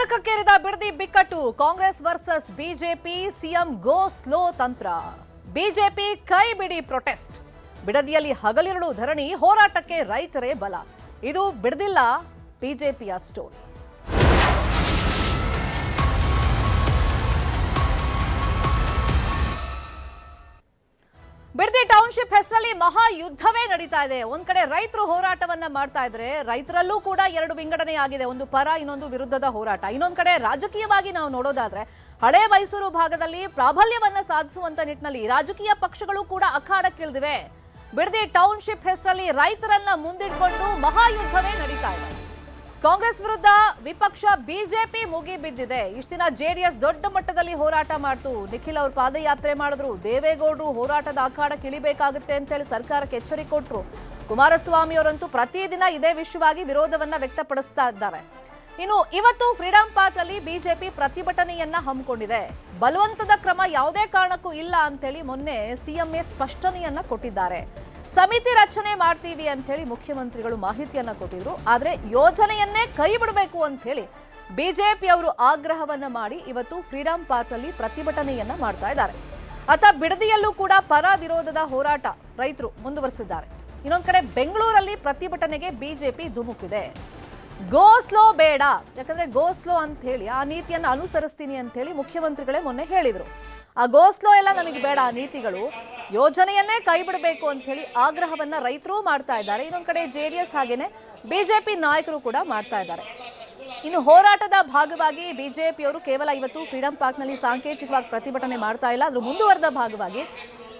ನರಕಕ್ಕೇರಿದ ಬಿಡದಿ ಬಿಕ್ಕಟ್ಟು Congress versus BJP CM ಗೋ slow ತಂತ್ರ BJP ಕೈ ಬಿಡಿ ಪ್ರೊಟೆಸ್ಟ್ ಬಿಡದಿಯಲ್ಲಿ ಹಗಲಿರುಳು ಧರಣಿ ಹೋರಾಟಕ್ಕೆ ರೈತರೇ ಬಲ ಇದು ಬಿಡದಿಲ್ಲ ಬಿಜೆಪಿಯ ಸ್ಟೋರಿ ಬಿಡದಿ ಟೌನ್ಶಿಪ್ ಹೆಸರಲ್ಲಿ ಮಹಾ ಯುದ್ಧವೇ ನಡೀತಾ ಇದೆ ಒಂದ್ ಕಡೆ ರೈತರು ಹೋರಾಟವನ್ನ ಮಾಡ್ತಾ ಇದ್ರೆ ರೈತರಲ್ಲೂ ಕೂಡ ಎರಡು ವಿಂಗಡಣೆ ಆಗಿದೆ ಒಂದು ಪರ ಇನ್ನೊಂದು ವಿರುದ್ಧದ ಹೋರಾಟ ಇನ್ನೊಂದ್ ಕಡೆ ರಾಜಕೀಯವಾಗಿ ನಾವು ನೋಡೋದಾದ್ರೆ ಹಳೆ ಮೈಸೂರು ಭಾಗದಲ್ಲಿ ಪ್ರಾಬಲ್ಯವನ್ನ ಸಾಧಿಸುವಂತ ನಿಟ್ಟಿನಲ್ಲಿ ರಾಜಕೀಯ ಪಕ್ಷಗಳು ಕೂಡ ಅಖಾಡಕ್ಕಿಳಿದಿವೆ ಬಿಡದಿ ಟೌನ್ಶಿಪ್ ಹೆಸರಲ್ಲಿ ರೈತರನ್ನ ಮುಂದಿಟ್ಕೊಂಡು ಮಹಾ ಯುದ್ಧವೇ ನಡೀತಾ ಇದೆ ಕಾಂಗ್ರೆಸ್ ವಿರುದ್ಧ ವಿಪಕ್ಷ ಬಿಜೆಪಿ ಮುಗಿ ಬಿದ್ದಿದೆ ಇಷ್ಟ ದಿನ ಜೆಡಿಎಸ್ ದೊಡ್ಡ ಮಟ್ಟದಲ್ಲಿ ಹೋರಾಟ ಮಾಡ್ತು ನಿಖಿಲ್ ಅವರು ಪಾದಯಾತ್ರೆ ಮಾಡಿದ್ರು ದೇವೇಗೌಡರು ಹೋರಾಟದ ಅಖಾಡಕ್ಕೆ ಇಳಿಬೇಕಾಗುತ್ತೆ ಅಂತ ಹೇಳಿ ಸರ್ಕಾರಕ್ಕೆ ಎಚ್ಚರಿಕೆ ಕೊಟ್ಟರು ಕುಮಾರಸ್ವಾಮಿ ಅವರಂತೂ ಪ್ರತಿದಿನ ಇದೇ ವಿಷಯವಾಗಿ ವಿರೋಧವನ್ನ ವ್ಯಕ್ತಪಡಿಸ್ತಾ ಇದ್ದಾರೆ ಇನ್ನು ಇವತ್ತು ಫ್ರೀಡಂ ಪಾರ್ಕ್ ಅಲ್ಲಿ ಬಿಜೆಪಿ ಪ್ರತಿಭಟನೆಯನ್ನ ಹಮ್ಮಿಕೊಂಡಿದೆ ಬಲವಂತದ ಕ್ರಮ ಯಾವುದೇ ಕಾರಣಕ್ಕೂ ಇಲ್ಲ ಅಂತ ಹೇಳಿ ಮೊನ್ನೆ ಸಿಎಂಎ ಸ್ಪಷ್ಟನೆಯನ್ನ ಕೊಟ್ಟಿದ್ದಾರೆ ಸಮಿತಿ ರಚನೆ ಮಾಡ್ತೀವಿ ಅಂತ ಹೇಳಿ ಮುಖ್ಯಮಂತ್ರಿಗಳು ಮಾಹಿತಿಯನ್ನ ಕೊಟ್ಟಿದ್ರು ಆದ್ರೆ ಯೋಜನೆಯನ್ನೇ ಕೈ ಬಿಡಬೇಕು ಅಂತ ಹೇಳಿ ಬಿಜೆಪಿ ಅವರು ಆಗ್ರಹವನ್ನ ಮಾಡಿ ಇವತ್ತು ಫ್ರೀಡಂ ಪಾರ್ಕ್ ಅಲ್ಲಿ ಪ್ರತಿಭಟನೆಯನ್ನ ಮಾಡ್ತಾ ಇದ್ದಾರೆ ಅತ ಬಿಡದಿಯಲ್ಲೂ ಕೂಡ ಪರ ವಿರೋಧದ ಹೋರಾಟ ರೈತರು ಮುಂದುವರೆಸಿದ್ದಾರೆ ಇನ್ನೊಂದ್ ಕಡೆ ಬೆಂಗಳೂರಲ್ಲಿ ಪ್ರತಿಭಟನೆಗೆ ಬಿಜೆಪಿ ಧುಮುಕಿದೆ ಗೋ ಸ್ಲೋ ಬೇಡ ಯಾಕಂದ್ರೆ ಗೋ ಸ್ಲೋ ಅಂತ ಹೇಳಿ ಆ ನೀತಿಯನ್ನು ಅನುಸರಿಸ್ತೀನಿ ಅಂತ ಹೇಳಿ ಮುಖ್ಯಮಂತ್ರಿಗಳೇ ಮೊನ್ನೆ ಹೇಳಿದ್ರು ಆ ಗೋ ಸ್ಲೋ ಎಲ್ಲ ನಮಗೆ ಬೇಡ ಆ ನೀತಿಗಳು ಯೋಜನೆಯನ್ನೇ ಕೈ ಬಿಡಬೇಕು ಅಂತ ಹೇಳಿ ಆಗ್ರಹವನ್ನ ರೈತರು ಮಾಡ್ತಾ ಇದ್ದಾರೆ ಇನ್ನೊಂದ್ ಕಡೆ ಜೆಡಿಎಸ್ ಹಾಗೇನೆ ಬಿಜೆಪಿ ನಾಯಕರು ಕೂಡ ಮಾಡ್ತಾ ಇದ್ದಾರೆ ಇನ್ನು ಹೋರಾಟದ ಭಾಗವಾಗಿ ಬಿಜೆಪಿಯವರು ಕೇವಲ ಇವತ್ತು ಫ್ರೀಡಂ ಪಾರ್ಕ್ ನಲ್ಲಿ ಸಾಂಕೇತಿಕವಾಗಿ ಪ್ರತಿಭಟನೆ ಮಾಡ್ತಾ ಇಲ್ಲ ಅದ್ರ ಮುಂದುವರೆದ ಭಾಗವಾಗಿ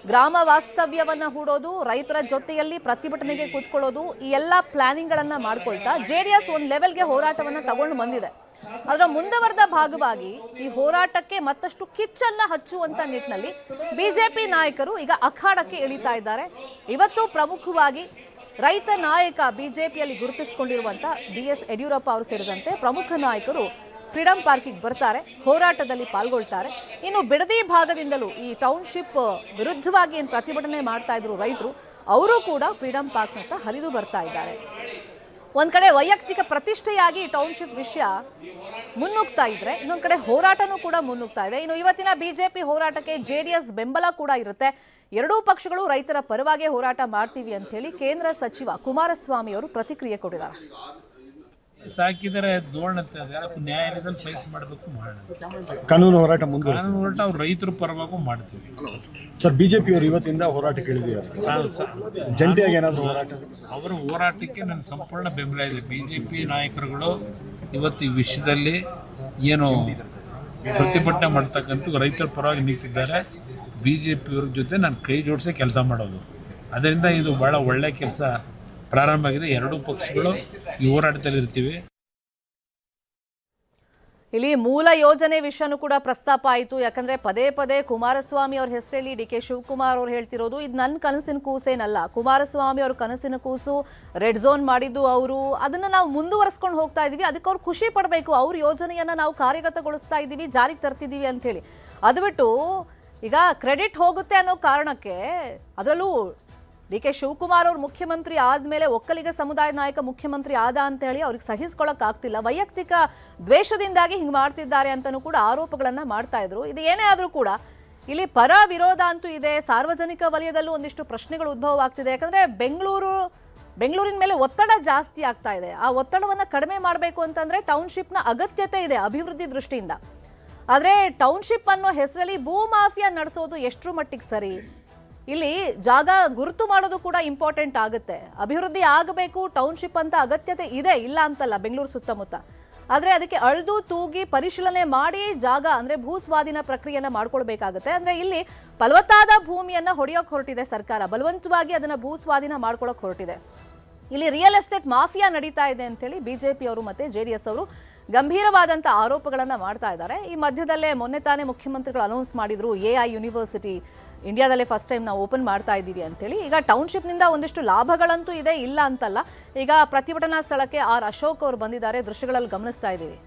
ಗ್ರಾಮ ವಾಸ್ತವ್ಯವನ್ನ ಹೂಡೋದು ರೈತರ ಜೊತೆಯಲ್ಲಿ ಪ್ರತಿಭಟನೆಗೆ ಕೂತ್ಕೊಳ್ಳೋದು ಈ ಎಲ್ಲಾ ಪ್ಲಾನಿಂಗ್ ಗಳನ್ನ ಮಾಡ್ಕೊಳ್ತಾ ಜೆಡಿಎಸ್ ಒಂದ್ ಲೆವೆಲ್ಗೆ ಹೋರಾಟವನ್ನ ತಗೊಂಡು ಬಂದಿದೆ ಅದರ ಮುಂದುವರೆದ ಭಾಗವಾಗಿ ಈ ಹೋರಾಟಕ್ಕೆ ಮತ್ತಷ್ಟು ಕಿಚ್ಚನ್ನ ಹಚ್ಚುವಂತ ನಿಟ್ಟಿನಲ್ಲಿ ಬಿಜೆಪಿ ನಾಯಕರು ಈಗ ಅಖಾಡಕ್ಕೆ ಇಳಿತಾ ಇದ್ದಾರೆ ಇವತ್ತು ಪ್ರಮುಖವಾಗಿ ರೈತ ನಾಯಕ ಬಿಜೆಪಿಯಲ್ಲಿ ಗುರುತಿಸಿಕೊಂಡಿರುವಂತ ಬಿಎಸ್ ಯಡಿಯೂರಪ್ಪ ಅವರು ಸೇರಿದಂತೆ ಪ್ರಮುಖ ನಾಯಕರು ಫ್ರೀಡಂ ಪಾರ್ಕಿಗೆ ಬರ್ತಾರೆ ಹೋರಾಟದಲ್ಲಿ ಪಾಲ್ಗೊಳ್ತಾರೆ ಇನ್ನು ಬಿಡದಿ ಭಾಗದಿಂದಲೂ ಈ ಟೌನ್ಶಿಪ್ ವಿರುದ್ಧವಾಗಿ ಏನು ಪ್ರತಿಭಟನೆ ಮಾಡ್ತಾ ಇದ್ರು ರೈತರು ಅವರು ಕೂಡ ಫ್ರೀಡಂ ಪಾರ್ಕ್ನತ್ತ ಹರಿದು ಬರ್ತಾ ಇದ್ದಾರೆ ಒಂದ್ ಕಡೆ ವೈಯಕ್ತಿಕ ಪ್ರತಿಷ್ಠೆಯಾಗಿ ಟೌನ್ಶಿಪ್ ವಿಷಯ ಮುನ್ನುಗ್ತಾ ಇದ್ರೆ ಇನ್ನೊಂದ್ ಕಡೆ ಹೋರಾಟನೂ ಕೂಡ ಮುನ್ನುಗ್ತಾ ಇದೆ ಇನ್ನು ಇವತ್ತಿನ ಬಿಜೆಪಿ ಹೋರಾಟಕ್ಕೆ ಜೆಡಿಎಸ್ ಬೆಂಬಲ ಕೂಡ ಇರುತ್ತೆ ಎರಡೂ ಪಕ್ಷಗಳು ರೈತರ ಪರವಾಗಿ ಹೋರಾಟ ಮಾಡ್ತೀವಿ ಅಂತ ಹೇಳಿ ಕೇಂದ್ರ ಸಚಿವ ಕುಮಾರಸ್ವಾಮಿ ಅವರು ಪ್ರತಿಕ್ರಿಯೆ ಕೊಟ್ಟಿದ್ದಾರೆ ಸಾಕಿದರೆ ದೋಣಂತೆ ನ್ಯಾಯಾಲಯದಲ್ಲಿ ಫೇಸ್ ಮಾಡಬೇಕು ಮಾಡೋಣ ಕಾನೂನು ಹೋರಾಟ ಕಾನೂನು ಹೋರಾಟ ಅವ್ರು ರೈತರ ಪರವಾಗೂ ಮಾಡ್ತೀವಿ ಸರ್ ಬಿಜೆಪಿ ಅವರು ಇವತ್ತಿಂದ ಹೋರಾಟಕ್ಕೆ ಇಳಿದಿದ್ದಾರೆ ಜಂಟಿಯಾಗಿ ಏನಾದರೂ ಹೋರಾಟ ಅವರ ಹೋರಾಟಕ್ಕೆ ನನ್ನ ಸಂಪೂರ್ಣ ಬೆಂಬಲ ಇದೆ ಬಿಜೆಪಿ ನಾಯಕರುಗಳು ಇವತ್ತು ಈ ವಿಷಯದಲ್ಲಿ ಏನು ಪ್ರತಿಭಟನೆ ಮಾಡ್ತಕ್ಕಂಥ ರೈತರ ಪರವಾಗಿ ನಿಂತಿದ್ದಾರೆ ಬಿಜೆಪಿಯವ್ರ ಜೊತೆ ನಾನು ಕೈ ಜೋಡಿಸಿ ಕೆಲಸ ಮಾಡೋದು ಅದರಿಂದ ಇದು ಬಹಳ ಒಳ್ಳೆ ಕೆಲಸ ಪ್ರಾರಂಭ ಆಗಿದೆ ಎರಡೂ ಪಕ್ಷಗಳು ಈ ಹೋರಾಟದಲ್ಲಿ ಇರ್ತೀವಿ ಇಲ್ಲಿ ಮೂಲ ಯೋಜನೆ ವಿಷಯನೂ ಕೂಡ ಪ್ರಸ್ತಾಪ ಆಯಿತು ಯಾಕಂದ್ರೆ ಪದೇ ಪದೇ ಕುಮಾರಸ್ವಾಮಿ ಅವ್ರ ಹೆಸರಲ್ಲಿ ಡಿ.ಕೆ. ಶಿವಕುಮಾರ್ ಅವ್ರು ಹೇಳ್ತಿರೋದು ಇದು ನನ್ನ ಕನಸಿನ ಕೂಸೇನಲ್ಲ ಕುಮಾರಸ್ವಾಮಿ ಅವ್ರ ಕನಸಿನ ಕೂಸು ರೆಡ್ ಝೋನ್ ಮಾಡಿದ್ದು ಅವರು ಅದನ್ನ ನಾವು ಮುಂದುವರಿಸ್ಕೊಂಡು ಹೋಗ್ತಾ ಇದೀವಿ ಅದಕ್ಕೆ ಅವ್ರು ಖುಷಿ ಪಡಬೇಕು ಅವ್ರ ಯೋಜನೆಯನ್ನ ನಾವು ಕಾರ್ಯಗತಗೊಳಿಸ್ತಾ ಇದ್ದೀವಿ ಜಾರಿಗೆ ತರ್ತಿದ್ದೀವಿ ಅಂತ ಹೇಳಿ ಅದು ಬಿಟ್ಟು ಈಗ ಕ್ರೆಡಿಟ್ ಹೋಗುತ್ತೆ ಅನ್ನೋ ಕಾರಣಕ್ಕೆ ಅದರಲ್ಲೂ ಡಿ.ಕೆ. ಶಿವಕುಮಾರ್ ಅವರು ಮುಖ್ಯಮಂತ್ರಿ ಆದ್ಮೇಲೆ ಒಕ್ಕಲಿಗ ಸಮುದಾಯದ ನಾಯಕ ಮುಖ್ಯಮಂತ್ರಿ ಆದ ಅಂತ ಹೇಳಿ ಅವ್ರಿಗೆ ಸಹಿಸ್ಕೊಳ್ಳಕ್ ಆಗ್ತಿಲ್ಲ ವೈಯಕ್ತಿಕ ದ್ವೇಷದಿಂದಾಗಿ ಹಿಂಗ್ ಮಾಡ್ತಿದ್ದಾರೆ ಅಂತಾನೂ ಕೂಡ ಆರೋಪಗಳನ್ನ ಮಾಡ್ತಾ ಇದ್ರು ಇದು ಏನೇ ಆದ್ರೂ ಕೂಡ ಇಲ್ಲಿ ಪರ ವಿರೋಧ ಅಂತೂ ಇದೆ ಸಾರ್ವಜನಿಕ ವಲಯದಲ್ಲೂ ಒಂದಿಷ್ಟು ಪ್ರಶ್ನೆಗಳು ಉದ್ಭವ ಆಗ್ತಿದೆ ಯಾಕಂದ್ರೆ ಬೆಂಗಳೂರಿನ ಮೇಲೆ ಒತ್ತಡ ಜಾಸ್ತಿ ಆಗ್ತಾ ಇದೆ ಆ ಒತ್ತಡವನ್ನ ಕಡಿಮೆ ಮಾಡಬೇಕು ಅಂತಂದ್ರೆ ಟೌನ್ಶಿಪ್ ನ ಅಗತ್ಯತೆ ಇದೆ ಅಭಿವೃದ್ಧಿ ದೃಷ್ಟಿಯಿಂದ ಆದ್ರೆ ಟೌನ್ಶಿಪ್ ಅನ್ನೋ ಹೆಸರಲ್ಲಿ ಭೂ ಮಾಫಿಯಾ ನಡೆಸೋದು ಎಷ್ಟರ ಮಟ್ಟಿಗೆ ಸರಿ ಇಲ್ಲಿ ಜಾಗ ಗುರುತು ಮಾಡೋದು ಕೂಡ ಇಂಪಾರ್ಟೆಂಟ್ ಆಗುತ್ತೆ ಅಭಿವೃದ್ಧಿ ಆಗಬೇಕು ಟೌನ್ಶಿಪ್ ಅಂತ ಅಗತ್ಯತೆ ಇದೆ ಇಲ್ಲ ಅಂತಲ್ಲ ಬೆಂಗಳೂರು ಸುತ್ತಮುತ್ತ ಆದ್ರೆ ಅದಕ್ಕೆ ಅಳ್ದು ತೂಗಿ ಪರಿಶೀಲನೆ ಮಾಡಿ ಜಾಗ ಅಂದ್ರೆ ಭೂ ಸ್ವಾಧೀನ ಪ್ರಕ್ರಿಯೆಯನ್ನ ಮಾಡ್ಕೊಳ್ಬೇಕಾಗುತ್ತೆ ಅಂದ್ರೆ ಇಲ್ಲಿ ಫಲವತ್ತಾದ ಭೂಮಿಯನ್ನ ಹೊಡೆಯೋಕ್ ಹೊರಟಿದೆ ಸರ್ಕಾರ ಬಲವಂತವಾಗಿ ಅದನ್ನ ಭೂ ಸ್ವಾಧೀನ ಮಾಡ್ಕೊಳಕ್ ಹೊರಟಿದೆ ಇಲ್ಲಿ ರಿಯಲ್ ಎಸ್ಟೇಟ್ ಮಾಫಿಯಾ ನಡೀತಾ ಇದೆ ಅಂತ ಹೇಳಿ ಬಿಜೆಪಿ ಅವರು ಮತ್ತೆ ಜೆಡಿಎಸ್ ಅವರು ಗಂಭೀರವಾದಂತ ಆರೋಪಗಳನ್ನ ಮಾಡ್ತಾ ಇದ್ದಾರೆ ಈ ಮಧ್ಯದಲ್ಲೇ ಮೊನ್ನೆ ತಾನೇ ಮುಖ್ಯಮಂತ್ರಿಗಳು ಅನೌನ್ಸ್ ಮಾಡಿದ್ರು ಎಐ ಯೂನಿವರ್ಸಿಟಿ ಇಂಡಿಯಾದಲ್ಲೇ ಫಸ್ಟ್ ಟೈಮ್ ನಾವು ಓಪನ್ ಮಾಡ್ತಾ ಇದ್ದೀವಿ ಅಂತೇಳಿ ಈಗ ಟೌನ್ಶಿಪ್ನಿಂದ ಒಂದಿಷ್ಟು ಲಾಭಗಳಂತೂ ಇದೆ ಇಲ್ಲ ಅಂತಲ್ಲ ಈಗ ಪ್ರತಿಭಟನಾ ಸ್ಥಳಕ್ಕೆ ಆರ್ ಅಶೋಕ್ ಅವರು ಬಂದಿದ್ದಾರೆ ದೃಶ್ಯಗಳಲ್ಲಿ ಗಮನಿಸ್ತಾ ಇದ್ದೀವಿ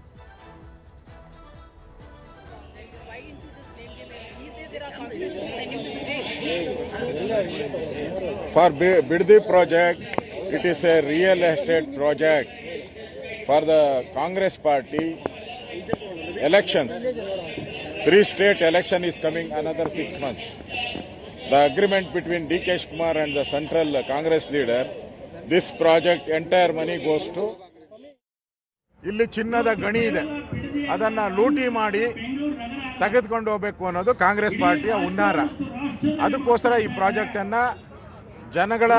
For Biddi project, it is a real estate project for the Congress party elections. 3 state election is coming another 6 months. The agreement between D.K. Kumar and the central Congress leader, this project entire money goes to. ಇಲ್ಲಿ ಚಿನ್ನದ ಗಣಿ ಇದೆ, ಅದನ್ನ ಲೂಟಿ ಮಾಡಿ ತೆಗೆದುಕೊಂಡು ಹೋಗಬೇಕು ಅನ್ನೋದು ಕಾಂಗ್ರೆಸ್ ಪಾರ್ಟಿಯ ಹುನ್ನಾರ. ಅದಕ್ಕೋಸ್ಕರ ಈ ಪ್ರಾಜೆಕ್ಟ್ ಅನ್ನ ಜನಗಳ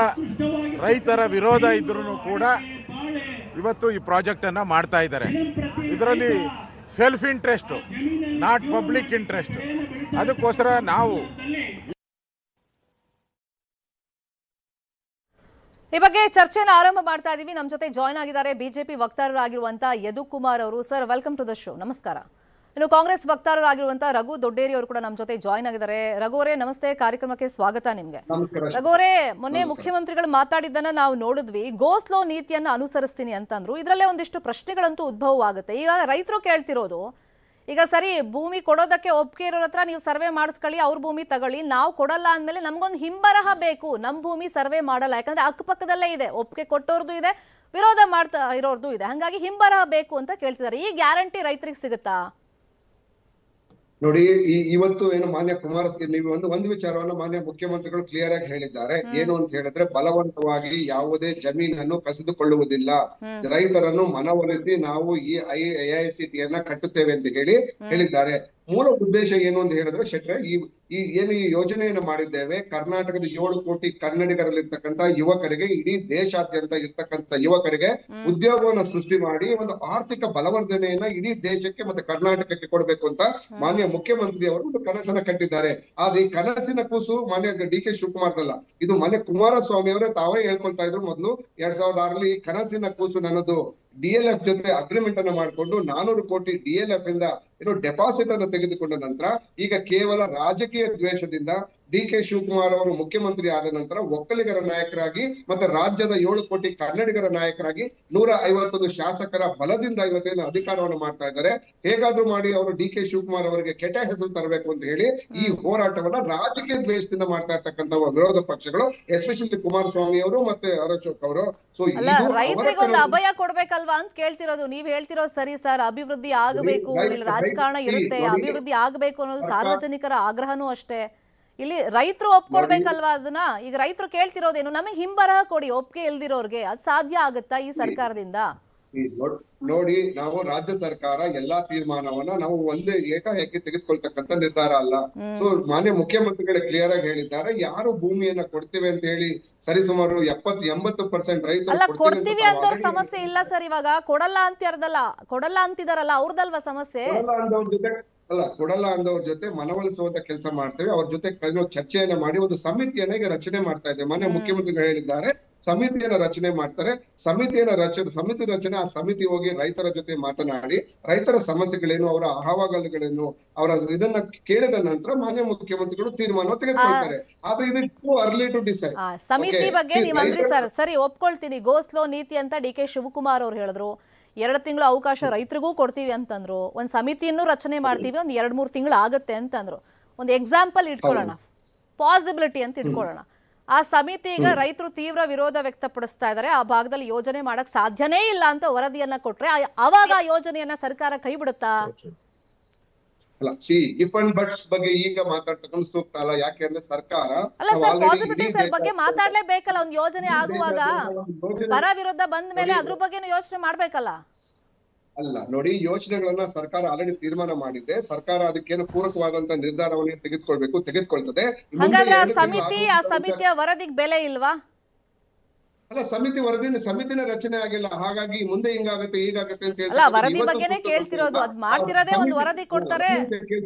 ರೈತರ ವಿರೋಧ ಇದ್ರೂ ಕೂಡ ಇವತ್ತು ಈ ಪ್ರಾಜೆಕ್ಟ್ ಅನ್ನ ಮಾಡ್ತಾ ಇದ್ದಾರೆ. ಇದರಲ್ಲಿ self interest, not public interest. ಅದಕ್ಕೋಸ್ಕರ ನಾವು ಈ ಬಗ್ಗೆ ಚರ್ಚೆನ ಆರಂಭ ಮಾಡ್ತಾ ಇದೀವಿ. ನಮ್ಮ ಜೊತೆ ಜಾಯ್ನ್ ಆಗಿದ್ದಾರೆ ಬಿಜೆಪಿ ವಕ್ತಾರರಾಗಿರುವಂತಹ ಯದುಕುಮಾರ್ ಅವರು. Sir, welcome to the show. ನಮಸ್ಕಾರ. ಇನ್ನು ಕಾಂಗ್ರೆಸ್ ವಕ್ತಾರರಾಗಿರುವಂತಹ ರಘು ದೊಡ್ಡೇರಿ ಅವರು ಕೂಡ ನಮ್ಮ ಜೊತೆ ಜಾಯ್ನ್ ಆಗಿದ್ದಾರೆ. ರಘು ಅವರೇ, ನಮಸ್ತೆ, ಕಾರ್ಯಕ್ರಮಕ್ಕೆ ಸ್ವಾಗತ ನಿಮ್ಗೆ. ರಘು ಅವರೇ, ಮೊನ್ನೆ ಮುಖ್ಯಮಂತ್ರಿಗಳು ಮಾತಾಡಿದ್ದನ್ನ ನಾವು ನೋಡಿದ್ವಿ. ಗೋ ಸ್ಲೋ ನೀತಿಯನ್ನ ಅನುಸರಿಸ್ತೀನಿ ಅಂತಂದ್ರು. ಇದರಲ್ಲೇ ಒಂದಿಷ್ಟು ಪ್ರಶ್ನೆಗಳಂತೂ ಉದ್ಭವವಾಗುತ್ತೆ. ಈಗ ರೈತರು ಕೇಳ್ತಿರೋದು, ಈಗ ಸರಿ, ಭೂಮಿ ಕೊಡೋದಕ್ಕೆ ಒಪ್ಪಿಗೆ ಇರೋರ ಹತ್ರ ನೀವು ಸರ್ವೆ ಮಾಡಿಸ್ಕೊಳ್ಳಿ, ಅವ್ರ ಭೂಮಿ ತಗೊಳ್ಳಿ, ನಾವು ಕೊಡಲ್ಲ ಅಂದ್ಮೇಲೆ ನಮ್ಗೊಂದು ಹಿಂಬರಹ ಬೇಕು, ನಮ್ ಭೂಮಿ ಸರ್ವೆ ಮಾಡಲ್ಲ. ಯಾಕಂದ್ರೆ ಅಕ್ಕಪಕ್ಕದಲ್ಲೇ ಇದೆ, ಒಪ್ಪಿಗೆ ಕೊಟ್ಟೋರ್ದು ಇದೆ, ವಿರೋಧ ಮಾಡ್ತಾ ಇರೋರ್ದು ಇದೆ. ಹಂಗಾಗಿ ಹಿಂಬರಹ ಬೇಕು ಅಂತ ಕೇಳ್ತಿದ್ದಾರೆ. ಈ ಗ್ಯಾರಂಟಿ ರೈತರಿಗೆ ಸಿಗುತ್ತಾ? ನೋಡಿ, ಇವತ್ತು ಏನು ಮಾನ್ಯ ನೀವು ಒಂದು ವಿಚಾರವನ್ನ ಮಾನ್ಯ ಮುಖ್ಯಮಂತ್ರಿಗಳು ಕ್ಲಿಯರ್ ಆಗಿ ಹೇಳಿದ್ದಾರೆ. ಏನು ಅಂತ ಹೇಳಿದ್ರೆ, ಬಲವಂತವಾಗಿ ಯಾವುದೇ ಜಮೀನನ್ನು ಕಸಿದುಕೊಳ್ಳುವುದಿಲ್ಲ, ರೈತರನ್ನು ಮನವೊಲಿಸಿ ನಾವು ಈ AICTಯನ್ನ ಕಟ್ಟುತ್ತೇವೆ ಅಂತ ಹೇಳಿದ್ದಾರೆ. ಮೂಲ ಉದ್ದೇಶ ಏನು ಅಂತ ಹೇಳಿದ್ರೆ, ಶೆಟ್ರೆ, ಈ ಯೋಜನೆಯನ್ನು ಮಾಡಿದ್ದೇವೆ, ಕರ್ನಾಟಕದ 7 ಕೋಟಿ ಕನ್ನಡಿಗರಲ್ಲಿರ್ತಕ್ಕಂಥ ಯುವಕರಿಗೆ, ಇಡೀ ದೇಶಾದ್ಯಂತ ಇರ್ತಕ್ಕಂಥ ಯುವಕರಿಗೆ ಉದ್ಯೋಗವನ್ನು ಸೃಷ್ಟಿ ಮಾಡಿ ಒಂದು ಆರ್ಥಿಕ ಬಲವರ್ಧನೆಯನ್ನ ಇಡೀ ದೇಶಕ್ಕೆ ಮತ್ತೆ ಕರ್ನಾಟಕಕ್ಕೆ ಕೊಡಬೇಕು ಅಂತ ಮಾನ್ಯ ಮುಖ್ಯಮಂತ್ರಿ ಅವರು ಒಂದು ಕನಸನ್ನ ಕಟ್ಟಿದ್ದಾರೆ. ಆದ್ರೆ ಈ ಕನಸಿನ ಕೂಸು ಮಾನ್ಯ DK ಶಿವಕುಮಾರ್ದಲ್ಲ, ಇದು ಮಾನ್ಯ ಕುಮಾರಸ್ವಾಮಿ ಅವರೇ ತಾವೇ ಹೇಳ್ಕೊಳ್ತಾ ಇದ್ರು. ಮೊದಲು 2006 ಕನಸಿನ ಕೂಸು ನನ್ನದು DLF ಜೊತೆ ಅಗ್ರಿಮೆಂಟ್ ಅನ್ನ ಮಾಡಿಕೊಂಡು 400 ಕೋಟಿ DLF ಇಂದ ಡೆಪಾಸಿಟ್ ಅನ್ನು ತೆಗೆದುಕೊಂಡ ನಂತರ ಈಗ ಕೇವಲ ರಾಜಕೀಯ ದ್ವೇಷದಿಂದ DK ಶಿವಕುಮಾರ್ ಅವರು ಮುಖ್ಯಮಂತ್ರಿ ಆದ ನಂತರ ಒಕ್ಕಲಿಗರ ನಾಯಕರಾಗಿ ಮತ್ತೆ ರಾಜ್ಯದ 7 ಕೋಟಿ ಕನ್ನಡಿಗರ ನಾಯಕರಾಗಿ 151 ಶಾಸಕರ ಬಲದಿಂದ ಇವತ್ತೇನು ಅಧಿಕಾರವನ್ನು ಮಾಡ್ತಾ ಇದ್ದಾರೆ. ಹೇಗಾದ್ರೂ ಮಾಡಿ ಅವರು DK ಶಿವಕುಮಾರ್ ಅವರಿಗೆ ಕೆಟ್ಟ ಹೆಸರು ತರಬೇಕು ಅಂತ ಹೇಳಿ ಈ ಹೋರಾಟವನ್ನ ರಾಜಕೀಯ ದ್ವೇಷದಿಂದ ಮಾಡ್ತಾ ಇರ್ತಕ್ಕಂಥ ವಿರೋಧ ಪಕ್ಷಗಳು, ಎಸ್ಪೆಷಲಿ ಕುಮಾರಸ್ವಾಮಿ ಅವರು ಮತ್ತೆ ಅಶೋಕ್ ಅವರು. ಸೊ ರೈತರಿಗೆ ಒಂದು ಅಭಯ ಕೊಡ್ಬೇಕಲ್ವಾ ಅಂತ ಕೇಳ್ತಿರೋದು. ನೀವ್ ಹೇಳ್ತಿರೋದು ಸರಿ ಸರ್, ಅಭಿವೃದ್ಧಿ ಆಗಬೇಕು, ಇಲ್ಲಿ ರಾಜಕಾರಣ ಇರುತ್ತೆ, ಅಭಿವೃದ್ಧಿ ಆಗಬೇಕು ಅನ್ನೋದು ಸಾರ್ವಜನಿಕರ ಆಗ್ರಹನೂ ಅಷ್ಟೇ. ಇಲ್ಲಿ ರೈತರು ಒಪ್ಕೊಡ್ಬೇಕಲ್ವಾ ಅದನ್ನ? ಈಗ ರೈತರು ಕೇಳ್ತಿರೋದೇನು, ನಮಗೆ ಹಿಂಬರಹ ಕೊಡಿ, ಒಪ್ಪಿಗೆ ಇಲ್ದಿರೋರ್ಗೆ. ಅದು ಸಾಧ್ಯ ಆಗುತ್ತಾ ಈ ಸರ್ಕಾರದಿಂದ? ನೋಡಿ, ನಾವು ರಾಜ್ಯ ಸರ್ಕಾರ ಎಲ್ಲಾ ತೀರ್ಮಾನವನ್ನ ನಾವು ಒಂದೇ ಏಕಾಏಕಿ ತೆಗೆದುಕೊಳ್ತಕ್ಕಂಥ ನಿರ್ಧಾರ ಅಲ್ಲ. ಸೊ ಮಾನ್ಯ ಮುಖ್ಯಮಂತ್ರಿಗಳೇ ಕ್ಲಿಯರ್ ಆಗಿ ಹೇಳಿದ್ದಾರೆ, ಯಾರು ಭೂಮಿಯನ್ನ ಕೊಡ್ತೇವೆ ಅಂತ ಹೇಳಿ ಸರಿಸುಮಾರು 70-80% ರೈತರು ಕೊಡ್ತೀವಿ ಅಂತ ಸಮಸ್ಯೆ ಇಲ್ಲ ಸರ್. ಇವಾಗ ಕೊಡಲ್ಲ ಅಂತಿದಾರಲ್ಲ, ಅವ್ರದಲ್ವಾ ಸಮಸ್ಯೆ? ಕೊಡಲ್ಲ ಅಂದವ್ರ ಜೊತೆ ಮನವೊಲಿಸುವಂತ ಕೆಲಸ ಮಾಡ್ತೇವೆ. ಅವ್ರ ಜೊತೆ ಚರ್ಚೆಯನ್ನ ಮಾಡಿ ಒಂದು ಸಮಿತಿಯನ್ನ ಈಗ ರಚನೆ ಮಾಡ್ತಾ ಇದ್ದೇವೆ. ಮಾನ್ಯ ಮುಖ್ಯಮಂತ್ರಿಗಳು ಹೇಳಿದ್ದಾರೆ, ಸಮಿತಿಯನ್ನ ರಚನೆ ಮಾಡ್ತಾರೆ. ಸಮಿತಿ ರಚನೆ, ಆ ಸಮಿತಿ ಹೋಗಿ ರೈತರ ಜೊತೆ ಮಾತನಾಡಿ ರೈತರ ಸಮಸ್ಯೆಗಳೇನು, ಅವರ ಅಹವಾಲುಗಳೇನು, ಅವರ ಇದನ್ನ ಕೇಳಿದ ನಂತರ ಮಾನ್ಯ ಮುಖ್ಯಮಂತ್ರಿಗಳು ತೀರ್ಮಾನ ತೆಗೆದುಕೊಳ್ತಾರೆ. ಆದ್ರೆ ಇದು ಟು ಅರ್ಲಿ ಟು ಡಿಸೈಡ್. ಸಮಿತಿ ಬಗ್ಗೆ ನೀವ್ ಅಂದ್ರಿ ಸರ್, ಸರಿ ಒಪ್ಕೊಳ್ತೀನಿ, ಗೋ ಸ್ಲೋ ನೀತಿ ಅಂತ DK ಶಿವಕುಮಾರ್ ಅವ್ರು ಹೇಳಿದ್ರು. 2 ತಿಂಗಳು ಅವಕಾಶ ರೈತರಿಗೂ ಕೊಡ್ತೀವಿ ಅಂತಂದ್ರು. ಒಂದ್ ಸಮಿತಿಯನ್ನು ರಚನೆ ಮಾಡ್ತೀವಿ, ಒಂದ್ 2-3 ತಿಂಗಳು ಆಗತ್ತೆ ಅಂತಂದ್ರು. ಒಂದು ಎಕ್ಸಾಂಪಲ್ ಇಟ್ಕೊಳ್ಳೋಣ, ಪಾಸಿಬಿಲಿಟಿ ಅಂತ ಇಟ್ಕೊಳ್ಳೋಣ. ಆ ಸಮಿತಿ ಈಗ ರೈತರು ತೀವ್ರ ವಿರೋಧ ವ್ಯಕ್ತಪಡಿಸ್ತಾ ಇದ್ದಾರೆ, ಆ ಭಾಗದಲ್ಲಿ ಯೋಜನೆ ಮಾಡಕ್ ಸಾಧ್ಯನೇ ಇಲ್ಲ ಅಂತ ವರದಿಯನ್ನ ಕೊಟ್ರೆ ಅವಾಗ ಆ ಯೋಜನೆಯನ್ನ ಸರ್ಕಾರ ಕೈ ಬಿಡುತ್ತಾ? ಇಫ್ ಅಂಡ್ ಬಟ್ಸ್ ಬಗ್ಗೆ ಈಗ ಮಾತಾಡ್ತಕ್ಕಂಥ ಸೂಕ್ತ ಅಲ್ಲ. ಯಾಕೆಂದ್ರೆ ಸರ್ಕಾರ ಅಲ್ಲ ಸರ್, ಪಾಸಿಬಿಲಿಟಿ ಬಗ್ಗೆ ಮಾತಾಡ್ಲೇಬೇಕಲ್ಲ. ಒಂದ್ ಯೋಜನೆ ಆಗುವಾಗ ಪರ ವಿರೋಧ ಬಂದ ಮೇಲೆ ಅದ್ರ ಬಗ್ಗೆನೂ ಯೋಚನೆ ಮಾಡ್ಬೇಕಲ್ಲ. ಅಲ್ಲ ನೋಡಿ, ಯೋಜನೆಗಳನ್ನ ಸರ್ಕಾರ ಆಲ್ರೆಡಿ ತೀರ್ಮಾನ ಮಾಡಿದೆ. ಸರ್ಕಾರ ಅದಕ್ಕೇನು ಪೂರಕವಾದಂತ ನಿರ್ಧಾರವನ್ನು ತೆಗೆದುಕೊಳ್ತದೆ. ಹಾಗಾದ್ರೆ ಆ ಸಮಿತಿಯ ವರದಿಗೆ ಬೆಲೆ ಇಲ್ವಾ? ಅಲ್ಲ, ಸಮಿತಿನ ರಚನೆ ಆಗಿಲ್ಲ. ಹಾಗಾಗಿ ಮುಂದೆ ಹಿಂಗಾಗತ್ತೆ ಹೀಗಾಗತ್ತೆ ಅಂತ ಅಲ್ಲ, ವರದಿ ಬಗ್ಗೆನೇ ಕೇಳ್ತಿರೋದು. ಅದ್ ಮಾಡ್ತಿರೋದೇ ಒಂದು ವರದಿ ಕೊಡ್ತಾರೆ.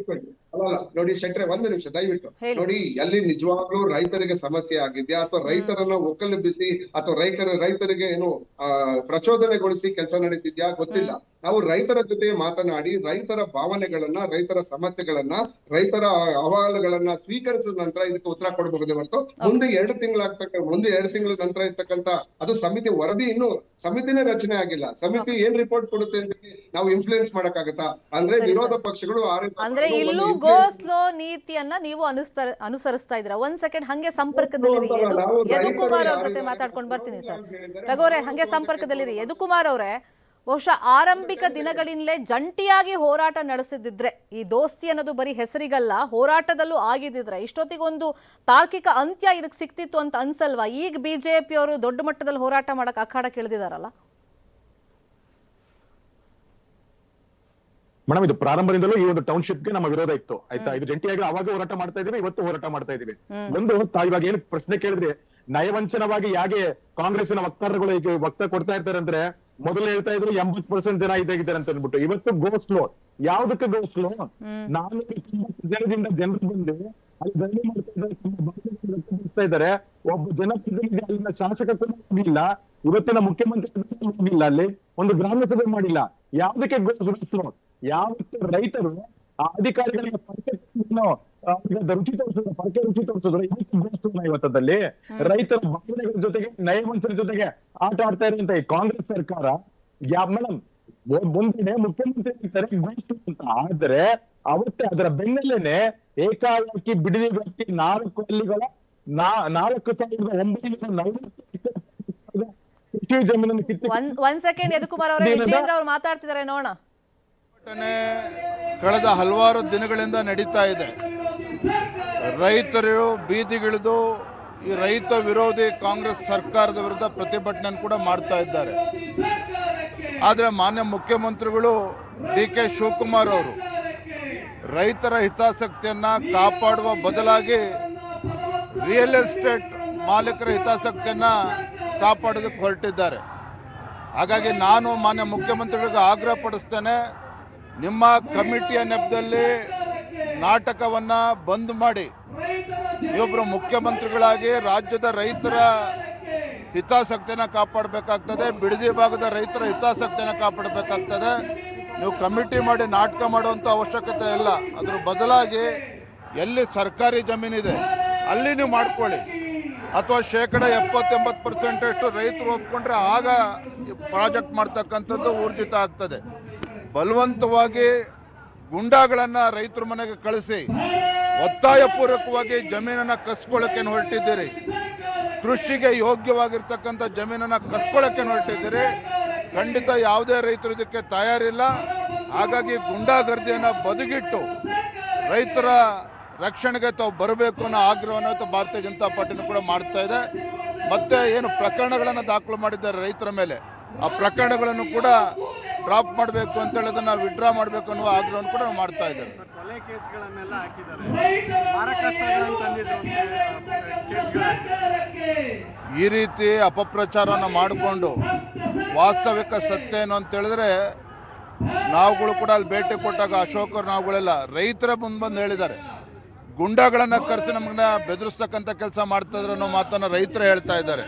ಅಲ್ಲ ನೋಡಿ ಶೆಟ್ರೆ, ಒಂದು ನಿಮಿಷ ದಯವಿಟ್ಟು ನೋಡಿ. ಅಲ್ಲಿ ನಿಜವಾಗ್ಲೂ ರೈತರಿಗೆ ಸಮಸ್ಯೆ ಆಗಿದ್ಯಾ ಅಥವಾ ರೈತರನ್ನ ಒಕ್ಕಲೆಬ್ಬಿಸಿ ಅಥವಾ ರೈತರಿಗೆ ಏನು ಪ್ರಚೋದನೆಗೊಳಿಸಿ ಕೆಲಸ ನಡೀತಿದ್ಯಾ ಗೊತ್ತಿಲ್ಲ. ನಾವು ರೈತರ ಜೊತೆ ಮಾತನಾಡಿ ರೈತರ ಭಾವನೆಗಳನ್ನ, ರೈತರ ಸಮಸ್ಯೆಗಳನ್ನ, ರೈತರ ಅಹವಾಲುಗಳನ್ನ ಸ್ವೀಕರಿಸಿದ ನಂತರ ಇದಕ್ಕೆ ಉತ್ತರ ಕೊಡಬಹುದೇ ಹೊರತು ಮುಂದೆ 2 ತಿಂಗಳ ನಂತರ ಇರ್ತಕ್ಕಂಥ ಅದು ಸಮಿತಿ ವರದಿ, ಇನ್ನು ಸಮಿತಿನೇ ರಚನೆ ಆಗಿಲ್ಲ. ಸಮಿತಿ ಏನ್ ರಿಪೋರ್ಟ್ ಕೊಡುತ್ತೆ ಅಂತ ನಾವು ಇನ್ಫ್ಲೂಯೆನ್ಸ್ ಮಾಡಕ್ಕಾಗತ್ತಾ? ಅಂದ್ರೆ ವಿರೋಧ ಪಕ್ಷಗಳು ಅಂದ್ರೆ ಇಲ್ಲೂ ಗೋ ಸ್ಲೋ ನೀತಿಯನ್ನ ನೀವು ಅನುಸರಿಸ್ತಾ ಇದ್ರ. ಒಂದ್ ಸೆಕೆಂಡ್ ಹಂಗೆ ಸಂಪರ್ಕದಲ್ಲಿರಿ. ಯದುಕುಮಾರ್ ಅವ್ರ ಜೊತೆ ಮಾತಾಡ್ಕೊಂಡು ಬರ್ತೀನಿ ಸರ್. ರಘುವರೇ, ಹಂಗೆ ಸಂಪರ್ಕದಲ್ಲಿರಿ. ಯದುಕುಮಾರ್ ಅವರೇ, ಬಹುಶಃ ಆರಂಭಿಕ ದಿನಗಳಿಂದಲೇ ಜಂಟಿಯಾಗಿ ಹೋರಾಟ ನಡೆಸಿದ್ರೆ, ಈ ದೋಸ್ತಿ ಅನ್ನೋದು ಬರೀ ಹೆಸರಿಗಲ್ಲ ಹೋರಾಟದಲ್ಲೂ ಆಗಿದ್ರೆ ಇಷ್ಟೊತ್ತಿಗೊಂದು ತಾರ್ಕಿಕ ಅಂತ್ಯ ಇದಕ್ಕೆ ಸಿಕ್ತಿತ್ತು ಅಂತ ಅನ್ಸಲ್ವಾ? ಈಗ ಬಿಜೆಪಿಯವರು ದೊಡ್ಡ ಮಟ್ಟದಲ್ಲಿ ಹೋರಾಟ ಮಾಡಕ್ ಅಖಾಡಕ್ಕೆ ಇಳಿದಿದಾರಲ್ಲ. ಮೇಡಮ್, ಇದು ಪ್ರಾರಂಭದಿಂದಲೂ ಈ ಒಂದು ಟೌನ್ಶಿಪ್ಗೆ ನಮ್ಮ ವಿರೋಧ ಇತ್ತು, ಆಯ್ತಾ? ಇದು ಜಂಟಿಯಾಗಿ ಅವಾಗ ಹೋರಾಟ ಮಾಡ್ತಾ ಇದೀವಿ, ಇವತ್ತು ಹೋರಾಟ ಮಾಡ್ತಾ ಇದೀವಿ. ಒಂದು ಇವಾಗ ಏನು ಪ್ರಶ್ನೆ ಕೇಳಿದ್ರೆ, ನಯವಂಚನವಾಗಿ ಯಾಕೆ ಕಾಂಗ್ರೆಸ್ಸಿನ ವಕ್ತಾರಗಳು ಈಗ ವಕ್ತ ಕೊಡ್ತಾ ಇರ್ತಾರೆ ಅಂದ್ರೆ, ಮೊದಲು ಹೇಳ್ತಾ ಇದ್ರು 80% ಜನ ಇದಾಗಿದ್ದಾರೆ ಅಂತ ಅಂದ್ಬಿಟ್ಟು. ಇವತ್ತು ಗೋ ಸ್ಲೋ. ಯಾವ್ದಕ್ಕೆ ಗೋ ಸ್ಲೋ? 490 ಜನರಿಂದ ಜನರು ಬಂದು ಅಲ್ಲಿ ಧರಣಿ ಮಾಡ್ತಾ ಇದ್ದಾರೆ. ಒಬ್ಬ ಜನಪ್ರತಿನಿಧಿ ಅಲ್ಲಿನ ಶಾಸಕ ಕೂಡ ಹೋಗಿಲ್ಲ, ಇವತ್ತಿನ ಮುಖ್ಯಮಂತ್ರಿ ಹೋಗಿಲ್ಲ, ಅಲ್ಲಿ ಒಂದು ಗ್ರಾಮ ಸಭೆ ಮಾಡಿಲ್ಲ. ಯಾವ್ದಕ್ಕೆ ಗೋ ಸ್ಲೋ? ಯಾವತ್ತು ರೈತರು ಆ ಅಧಿಕಾರಿಗಳಿಗೆ ರುಚಿ ತೋರಿಸಿದ್ರು, ಪರಕೆ ರುಚಿ ತೋರಿಸಿದ್ರು, ಇವತ್ತು ಗೋಸ್ತು ಇವತ್ತದಲ್ಲಿ ರೈತರ ಭಾವನೆಗಳ ಜೊತೆಗೆ ನಯವಂಚನ ಜೊತೆಗೆ ಆಟ ಆಡ್ತಾ ಇರುವಂತ ಈ ಕಾಂಗ್ರೆಸ್ ಸರ್ಕಾರ. ಮೇಡಮ್, ಒಂದಿನ ಮುಖ್ಯಮಂತ್ರಿ ಇರ್ತಾರೆ ಗೋಸ್ತು ಅಂತ, ಆದ್ರೆ ಅವತ್ತೇ ಅದರ ಬೆನ್ನಲ್ಲೇನೆ ಏಕಾಏಕಿ ಬಿಡದಿ ವ್ಯಕ್ತಿ 4 ಹಳ್ಳಿಗಳ 4,940 ಕೃಷಿ ಜಮೀನನ್ನು ಕಿತ್ತು. ಒಂದ್ ಸೆಕೆಂಡ್ ಯದುಕುಮಾರ್ ಅವರೇ, ವಿಜೇಂದ್ರ ಅವ್ರು ಮಾತಾಡ್ತಿದ್ದಾರೆ, ನೋಡೋಣ. ಕಳೆದ ಹಲವಾರು ದಿನಗಳಿಂದ ನಡೀತಾ ಇದೆ. ರೈತರು ಬೀದಿಗಿಳಿದು ಈ ರೈತ ವಿರೋಧಿ ಕಾಂಗ್ರೆಸ್ ಸರ್ಕಾರದ ವಿರುದ್ಧ ಪ್ರತಿಭಟನೆ ಕೂಡ ಮಾಡ್ತಾ ಇದ್ದಾರೆ. ಆದರೆ ಮಾನ್ಯ ಮುಖ್ಯಮಂತ್ರಿಗಳು ಡಿ.ಕೆ. ಶಿವಕುಮಾರ್ ಅವರು ರೈತರ ಹಿತಾಸಕ್ತಿಯನ್ನ ಕಾಪಾಡುವ ಬದಲಾಗಿ ರಿಯಲ್ ಎಸ್ಟೇಟ್ ಮಾಲೀಕರ ಹಿತಾಸಕ್ತಿಯನ್ನ ಕಾಪಾಡೋದಕ್ಕೆ ಹೊರಟಿದ್ದಾರೆ. ಹಾಗಾಗಿ ನಾನು ಮಾನ್ಯ ಮುಖ್ಯಮಂತ್ರಿಗಳಿಗೆ ಆಗ್ರಹ ಪಡಿಸ್ತೇನೆ, ನಿಮ್ಮ ಕಮಿಟಿಯ ನೆಪದಲ್ಲಿ ನಾಟಕವನ್ನ ಬಂದ್ ಮಾಡಿ ನೀವೊಬ್ಬರು ಮುಖ್ಯಮಂತ್ರಿಗಳಾಗಿ ರಾಜ್ಯದ ರೈತರ ಹಿತಾಸಕ್ತಿಯನ್ನ ಕಾಪಾಡಬೇಕಾಗ್ತದೆ, ಬಿಡದಿ ಭಾಗದ ರೈತರ ಹಿತಾಸಕ್ತಿಯನ್ನ ಕಾಪಾಡಬೇಕಾಗ್ತದೆ. ನೀವು ಕಮಿಟಿ ಮಾಡಿ ನಾಟಕ ಮಾಡುವಂತ ಅವಶ್ಯಕತೆ ಇಲ್ಲ. ಅದ್ರ ಬದಲಾಗಿ ಎಲ್ಲಿ ಸರ್ಕಾರಿ ಜಮೀನಿದೆ ಅಲ್ಲಿ ನೀವು ಮಾಡ್ಕೊಳ್ಳಿ, ಅಥವಾ 70-80% ಅಷ್ಟು ರೈತರು ಒಪ್ಕೊಂಡ್ರೆ ಆಗ ಪ್ರಾಜೆಕ್ಟ್ ಮಾಡ್ತಕ್ಕಂಥದ್ದು ಊರ್ಜಿತ ಆಗ್ತದೆ. ಬಲವಂತವಾಗಿ ಗುಂಡಾಗಳನ್ನ ರೈತರ ಮನೆಗೆ ಕಳಿಸಿ ಒತ್ತಾಯಪೂರ್ವಕವಾಗಿ ಜಮೀನನ್ನ ಕಸ್ಕೊಳ್ಳಕ್ಕೆ ಹೊರಟಿದ್ದೀರಿ. ಕೃಷಿಗೆ ಯೋಗ್ಯವಾಗಿರ್ತಕ್ಕಂಥ ಜಮೀನನ್ನ ಕಸ್ಕೊಳ್ಳಕ್ಕೆ ಹೊರಟಿದ್ದೀರಿ. ಖಂಡಿತ ಯಾವುದೇ ರೈತರು ಇದಕ್ಕೆ ತಯಾರಿಲ್ಲ. ಹಾಗಾಗಿ ಗುಂಡಾಗರ್ದಿಯನ್ನ ಬದಿಗಿಟ್ಟು ರೈತರ ರಕ್ಷಣೆಗೆ ತಾವು ಬರಬೇಕು ಅನ್ನೋ ಆಗ್ರಹವನ್ನು ಭಾರತೀಯ ಜನತಾ ಪಾರ್ಟಿನೂ ಕೂಡ ಮಾಡ್ತಾ ಇದೆ. ಮತ್ತೆ ಏನು ಪ್ರಕರಣಗಳನ್ನು ದಾಖಲು ಮಾಡಿದ್ದಾರೆ ರೈತರ ಮೇಲೆ, ಆ ಪ್ರಕರಣಗಳನ್ನು ಕೂಡ ಡ್ರಾಪ್ ಮಾಡಬೇಕು ಅಂತ ಹೇಳಿ ಅದನ್ನ ವಿಡ್ರಾ ಮಾಡಬೇಕು ಅನ್ನುವ ಆಗ್ರಹವನ್ನು ಕೂಡ ಮಾಡ್ತಾ ಇದ್ದಾರೆ. ಈ ರೀತಿ ಅಪಪ್ರಚಾರವನ್ನು ಮಾಡಿಕೊಂಡು ವಾಸ್ತವಿಕ ಸತ್ಯ ಏನು ಅಂತ ಹೇಳಿದ್ರೆ, ನಾವುಗಳು ಕೂಡ ಅಲ್ಲಿ ಭೇಟಿ ಕೊಟ್ಟಾಗ ಅಶೋಕರು ನಾವುಗಳೆಲ್ಲ ರೈತರ ಮುಂದೆ ಬಂದು ಹೇಳಿದ್ದಾರೆ, ಗುಂಡಾಗಳನ್ನ ಕರೆಸಿ ನಮ್ಮನ್ನ ಬೆದರಿಸ್ತಕ್ಕಂಥ ಕೆಲಸ ಮಾಡ್ತಾ ಇದ್ರು ಅನ್ನೋ ಮಾತನ್ನ ರೈತರು ಹೇಳ್ತಾ ಇದ್ದಾರೆ.